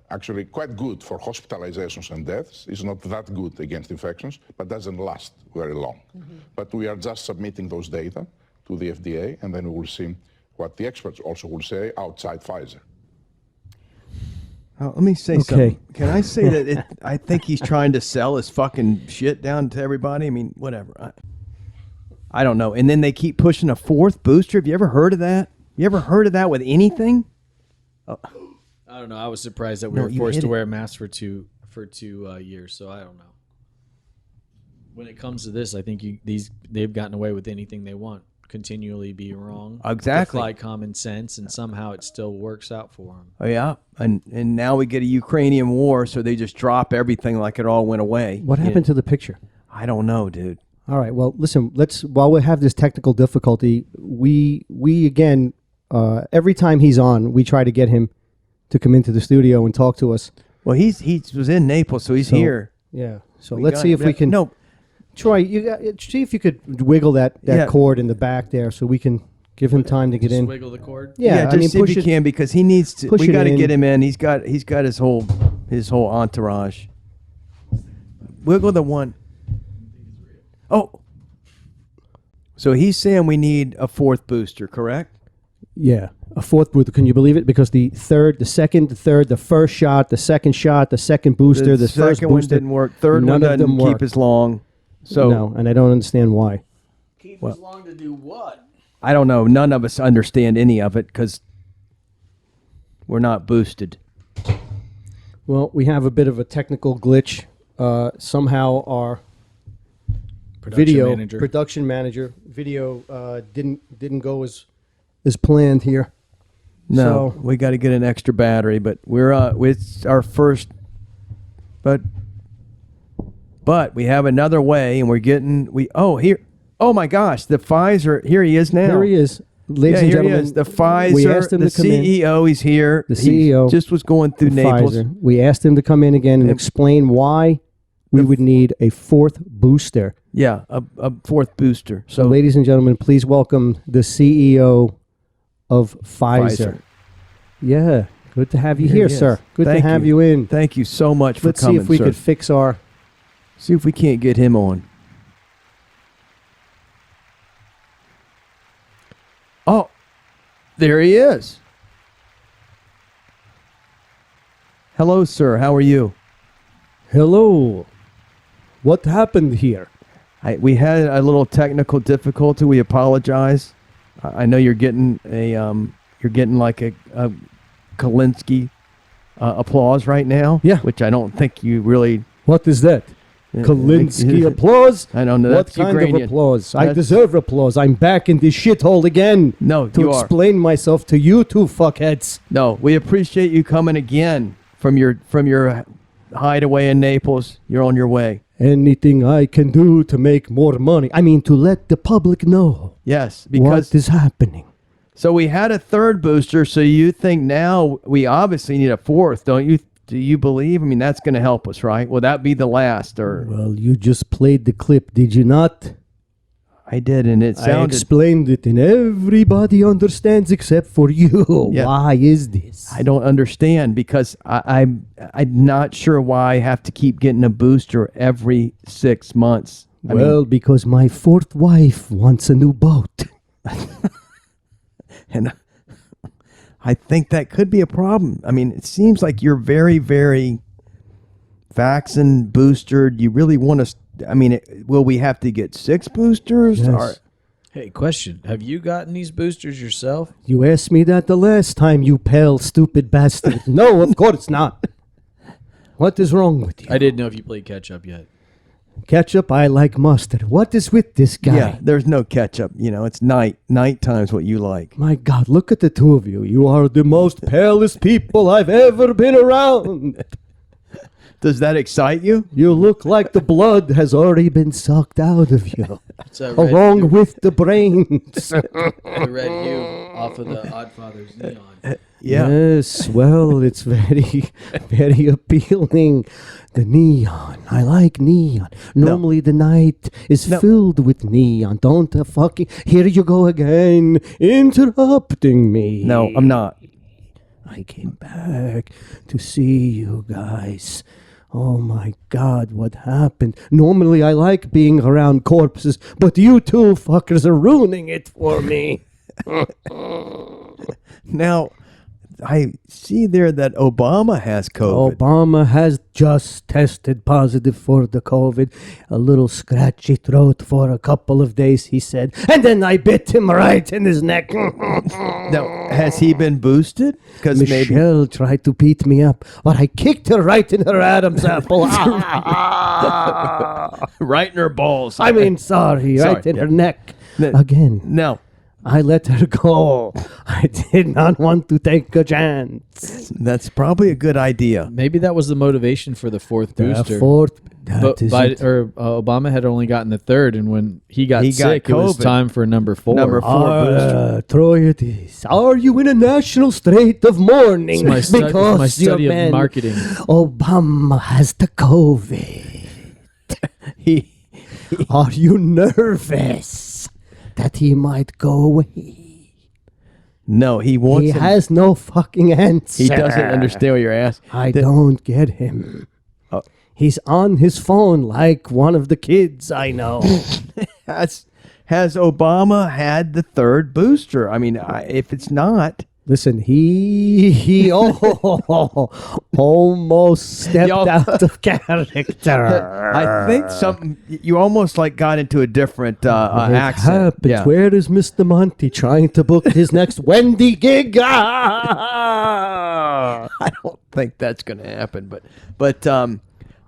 actually quite good for hospitalizations and deaths. It's not that good against infections, but doesn't last very long. But we are just submitting those data to the FDA, and then we will see what the experts also will say outside Pfizer. Oh, let me say something. Can I say that I think he's trying to sell his fucking shit down to everybody? I mean, whatever. I don't know. And then they keep pushing a 4th booster. Have you ever heard of that? You ever heard of that with anything? I don't know. I was surprised that we were you forced hit to it. wear masks for two years. So I don't know. When it comes to this, I think they've gotten away with anything they want. continually be wrong. Exactly. Defy common sense, and somehow it still works out for them. Oh, yeah. And now we get a Ukrainian war, so they just drop everything like it all went away. What happened to the picture? I don't know, dude. All right. Well, listen. While we have this technical difficulty, we again, every time he's on, we try to get him to come into the studio and talk to us. Well, he was in Naples, so he's here. Yeah. So We let's got see it. if we can. No, Troy, see if you could wiggle that Yeah. cord in the back there, so we can give him time to get Just in. wiggle the cord. Yeah, just I mean, see if you can, because he needs to. push We it got to in. get him in. He's got his whole entourage. Wiggle the one. Oh, so he's saying we need a fourth booster, correct? Yeah, a fourth booster. Can you believe it? Because the second, the third, the first shot, the second booster, the first second one booster didn't work. Third none one of doesn't them keep worked. as long. So no, and I don't understand why. Keep as long to do what? I don't know. None of us understand any of it because we're not boosted. Well, we have a bit of a technical glitch. Somehow our production manager video didn't go as planned here. No, So- we got to get an extra battery, but we're it's our first. But we have another way, and we're getting here. Oh my gosh, the Pfizer. Here he is now. Here he is, ladies Yeah, and here gentlemen. he is. The Pfizer. We asked him the to come in. CEO. He's here. The He CEO just was going through Naples. Pfizer. We asked him to come in again and explain why we would need a fourth booster. Yeah, a fourth booster. So, ladies and gentlemen, please welcome the CEO of Pfizer. Yeah, good to have you Here here, he is. sir. Good Thank to have you. you in. Thank you so much for Let's coming, see if we sir. could fix our. See if we can't get him on. Oh, there he is. Hello, sir. How are you? Hello. What happened here? We had a little technical difficulty. We apologize. I know you're getting like a Kalinsky applause right now. Yeah. Which I don't think you really. What is that? Kalinsky applause? I don't know. What That's kind Ukrainian. of applause? I That's- deserve applause. I'm back in this shithole again. No, To you are. explain myself to you two fuckheads. No, we appreciate you coming again from your hideaway in Naples. You're on your way. Anything I can do to make more money. I mean, to let the public know Yes, because what is happening. so we had a third booster. So you think now we obviously need a fourth, don't you? Do you believe? I mean, that's going to help us, right? Will that be the last? Or Well, you just played the clip, did you not? I did, and it I sounded. explained it, and everybody understands except for you. Yeah. Why is this? I don't understand because I'm not sure why I have to keep getting a booster every 6 months. I mean, Well, because my fourth wife wants a new boat. and I think that could be a problem. I mean, it seems like you're very, very vaccine boosted. You really want to. I mean, will we have to get 6 boosters? Yes. Or, Hey, question. Have you gotten these boosters yourself? You asked me that the last time, you pale, stupid bastard. No, of course not. What is wrong with you? I didn't know if you played catch up yet. Ketchup, I like mustard. What is with this guy? yeah, there's no ketchup. You know, it's nighttime's what you like. My God, look at the two of you. You are the most palest people I've ever been around. Does that excite you? You look like the blood has already been sucked out of you, It's a red, along with the brains. the red hue off of the Oddfathers neon. Yeah. Yes, well, it's very, very appealing. The neon. I like neon. Normally the night is filled with neon. Don't fucking... Here you go again, interrupting me. No, I'm not. I came back to see you guys. Oh my God, what happened? Normally I like being around corpses, but you two fuckers are ruining it for me. Now, I see there that Obama has COVID. Obama has just tested positive for the COVID. A little scratchy throat for a couple of days, he said. And then I bit him right in his neck. Now, has he been boosted? Because maybe. Michelle tried to beat me up, but I kicked her right in her Adam's apple. Right in her balls. I mean, sorry, right in her neck. Again, No. I let her go. I did not want to take a chance. That's probably a good idea. Maybe that was the motivation for the fourth booster. Obama had only gotten the third, and when he got sick, it was COVID. time for number 4. Number 4 booster. Troy, it is. Are you in a national state of mourning? It's my study of marketing. Obama has the COVID. Are you nervous that he might go away? No, he wants. He him- has no fucking answer. He doesn't understand what you're asking. I don't get him. Oh. He's on his phone like one of the kids I know. Has Obama had the third booster? I mean, if it's not, Listen, he almost stepped out of character. I think something you almost like got into a different accent. Happens. Yeah. Where is Mr. Monty trying to book his next Wendy gig? I don't think that's going to happen, but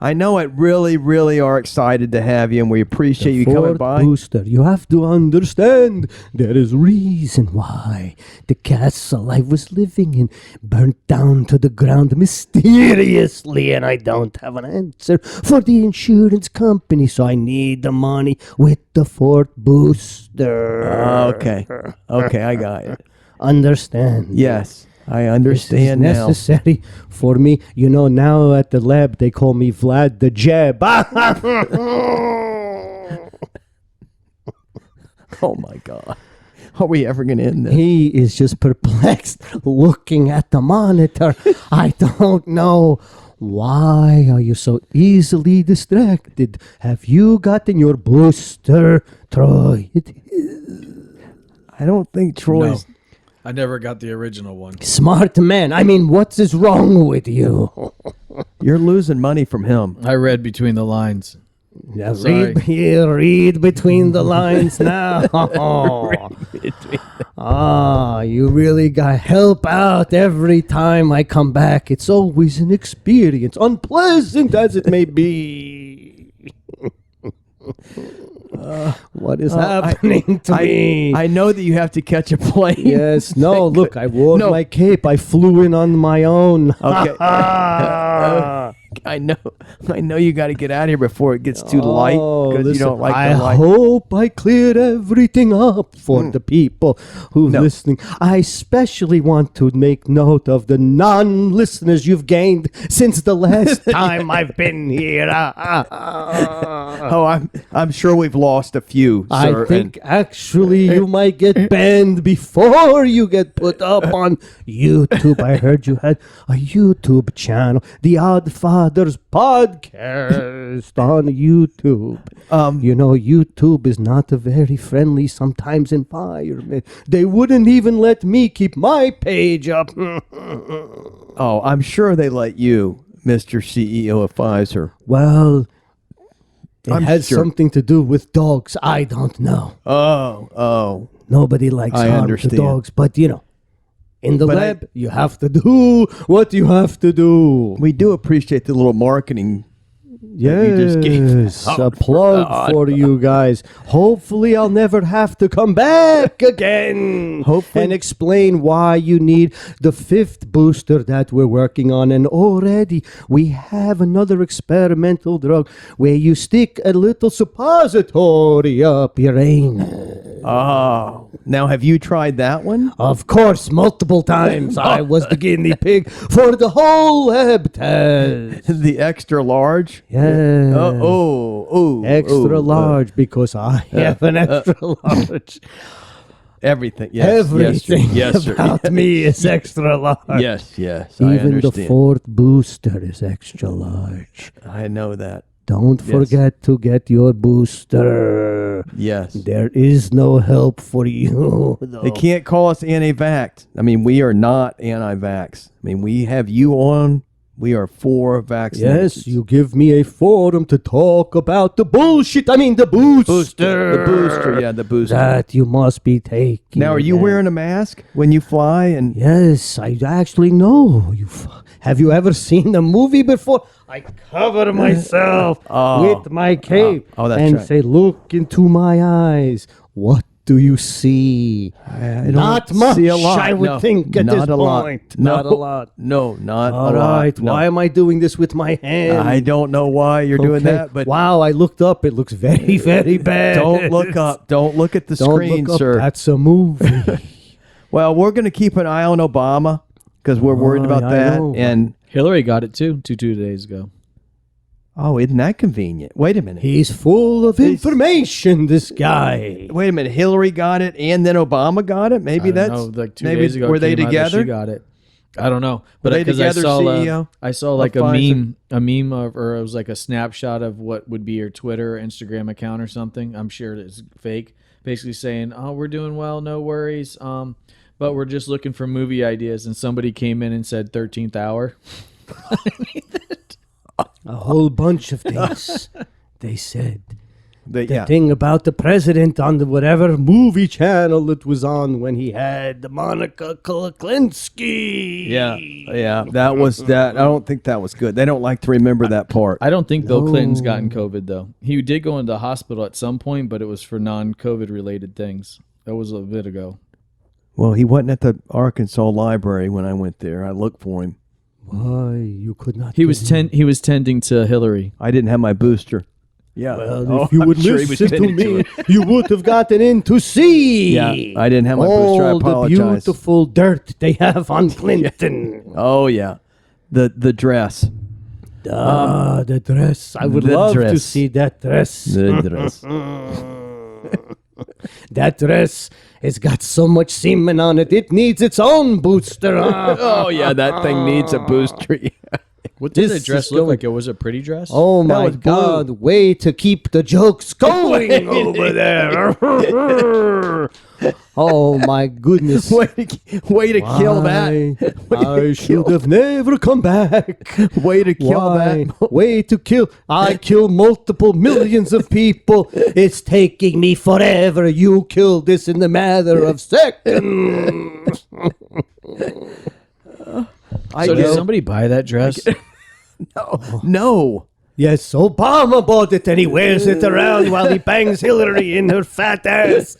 I know it really are excited to have you, and we appreciate you coming Fourth by. booster, you have to understand there is reason why the castle I was living in burnt down to the ground mysteriously, and I don't have an answer for the insurance company, so I need the money with the fourth booster. Okay, I got it. Understand? Yes, I This is understand now. necessary for me. You know, now at the lab they call me Vlad the Jeb. Oh my God, are we ever going to end this? He is just perplexed looking at the monitor. I don't know. Why are you so easily distracted? Have you gotten your booster, Troy? I don't think Troy's. No, I never got the original one. Smart man. I mean, what is wrong with you? You're losing money from him. I read between the lines. Yeah, Sorry. read between the lines now. You really got help out every time I come back. It's always an experience, unpleasant as it may be. What is happening to me? I know that you have to catch a plane. Yes, no, look, I wore my cape. I flew in on my own. Okay. I know you got to get out of here before it gets too light because you listen, don't like I the light. hope I cleared everything up for the people who's listening. I especially want to make note of the non-listeners you've gained since the last time I've been here. I'm sure we've lost a few, sir. I think actually you might get banned before you get put up on YouTube. I heard you had a YouTube channel, the Oddfathers Podcast on YouTube. You know, YouTube is not a very friendly sometimes environment. They wouldn't even let me keep my page up. Oh, I'm sure they let you, Mr. CEO of Pfizer. Well, it I'm has sure. something to do with dogs. I don't know. Oh. Nobody likes I harm understand. to dogs, but you know, in the But lab, you have to do what you have to do. We do appreciate the little marketing. you just gave Yes, a out plug for you guys. Hopefully, I'll never have to come back again. Hopefully. And explain why you need the fifth booster that we're working on. And already we have another experimental drug where you stick a little suppository up your anus. Oh. Now, have you tried that one? Of course, multiple times. I was the guinea pig for the whole lab test. The extra large? Yeah. Extra large because I have an extra large. Everything. Yes. Everything Yes, sir. about me is extra large. Yes. I Even the understand. fourth booster is extra large. I know that. Don't forget to get your booster. Yes. There is no help for you, though. They can't call us anti-vax. I mean, we are not anti-vax. I mean, we have you on. We are for vaccinations. Yes, you give me a forum to talk about the bullshit. I mean, the booster. The booster. Yeah, the booster. That you must be taking. Now, are you wearing a mask when you fly? And Yes, I actually know. Have you ever seen the movie before? I cover myself with my cape Oh, that's and right. say, look into my eyes. What do you see? I don't Not much, see a lot. I would No, think, at not this a lot. point. No, Not a lot. No, not All a lot. right. No. Why am I doing this with my hand? I don't know why you're doing Okay. that, but wow, I looked up. It looks very, very bad. don't look up. Don't look at the Don't screen, look up. sir. That's a movie. Well, we're going to keep an eye on Obama because we're worried about I that. know. And Hillary got it too 2 days ago. oh, isn't that convenient? Wait a minute. He's full of information, this guy. Wait a minute. Hillary got it, and then Obama got it. Maybe I don't that's know, like 2 maybe days ago. were it they came out that together? She got it. I don't know, but Were they because I together, saw CEO I saw like of a Pfizer? meme of, or it was like a snapshot of what would be your Twitter, or Instagram account or something. I'm sure it's fake. Basically saying, "Oh, we're doing well, no worries. But we're just looking for movie ideas." And somebody came in and said 13th hour. A whole bunch of things. They said. The yeah. thing about the president on the whatever movie channel it was on when he had the Monica Lewinsky. Yeah. That was that. I don't think that was good. They don't like to remember that part. I don't think Bill Clinton's gotten COVID though. He did go into the hospital at some point, but it was for non-COVID related things. That was a bit ago. Well, he wasn't at the Arkansas library when I went there. I looked for him. Why you could not? He get was in? he was tending to Hillary. I didn't have my booster. Yeah. Well, if you I'm would sure he was listen to tending me, it. you would have gotten in to see. Yeah, I didn't have my booster. I all the apologize. beautiful dirt they have on Clinton. Oh yeah, the dress. The dress. I would the love to dress. see that dress. The dress. That dress has got so much semen on it. It needs its own booster. Oh yeah, that thing needs a booster. What did the This dress is look going- like? It was a pretty dress. Oh my was blue. God! Way to keep the jokes going over there. Oh my goodness! way to kill that. I should have never come back. Way to kill Why? that. Way to kill. I kill multiple millions of people. It's taking me forever. You killed this in the matter of seconds. So did somebody buy that dress? No. Yes, Obama bought it and he wears it around while he bangs Hillary in her fat ass.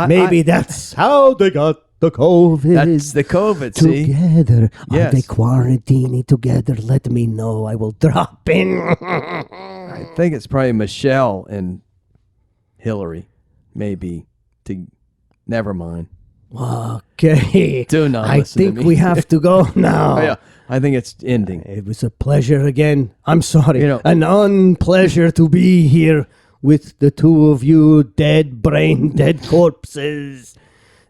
Maybe that's how they got the COVID. That's the COVID. See. Together. Yes. Are they quarantining together? Let me know. I will drop in. I think it's probably Michelle and Hillary. Maybe. Never mind. Okay. Do not I listen to think me. we have to go now. Oh, yeah. I think it's ending. It was a pleasure again. I'm sorry. You know- An unpleasure to be here with the two of you dead corpses.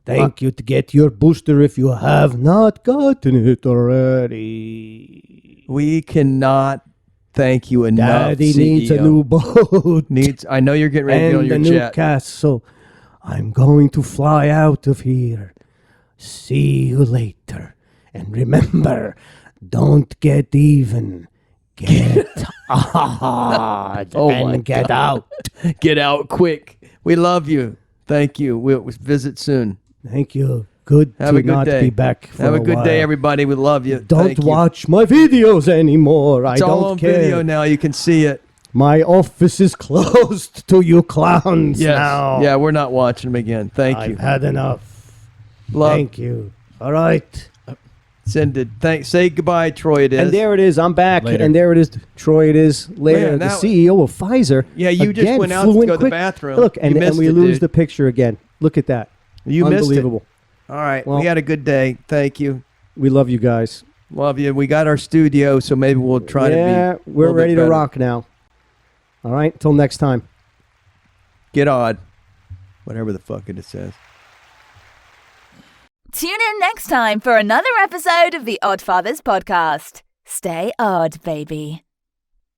Thank you to get your booster if you have not gotten it already. We cannot thank you enough. Daddy needs a CEO. new boat I know you're getting ready to get on and your a new jet. castle. I'm going to fly out of here. See you later. And remember, don't get even. Get hard Oh my and get God. out. Get out quick. We love you. Thank you. We'll visit soon. Thank you. Good Have to a good not day. be back for Have a good day, while. everybody. We love you. Don't Thank you. watch my videos anymore. It's I all don't on care. video now. You can see it. My office is closed to you clowns Yes. now. Yeah, we're not watching them again. Thank I've you. had enough. Love. Thank you. All right. Send it. Say goodbye, Troy. It is. And there it is. I'm back. Later. And there it is. Troy, it is. Later. Man, the that- CEO of Pfizer. Yeah, you just again went out flew to in go to the quick. bathroom. Look, You and missed we it, lose dude. the picture again. Look at that. You missed it. Unbelievable. All right. Well- we had a good day. Thank you. We love you guys. Love you. We got our studio, so maybe we'll try to be. Yeah, a we're little bit ready to better. rock now. All right. Till next time. Get odd. Whatever the fuck it says. Tune in next time for another episode of the Oddfathers Podcast. Stay odd, baby.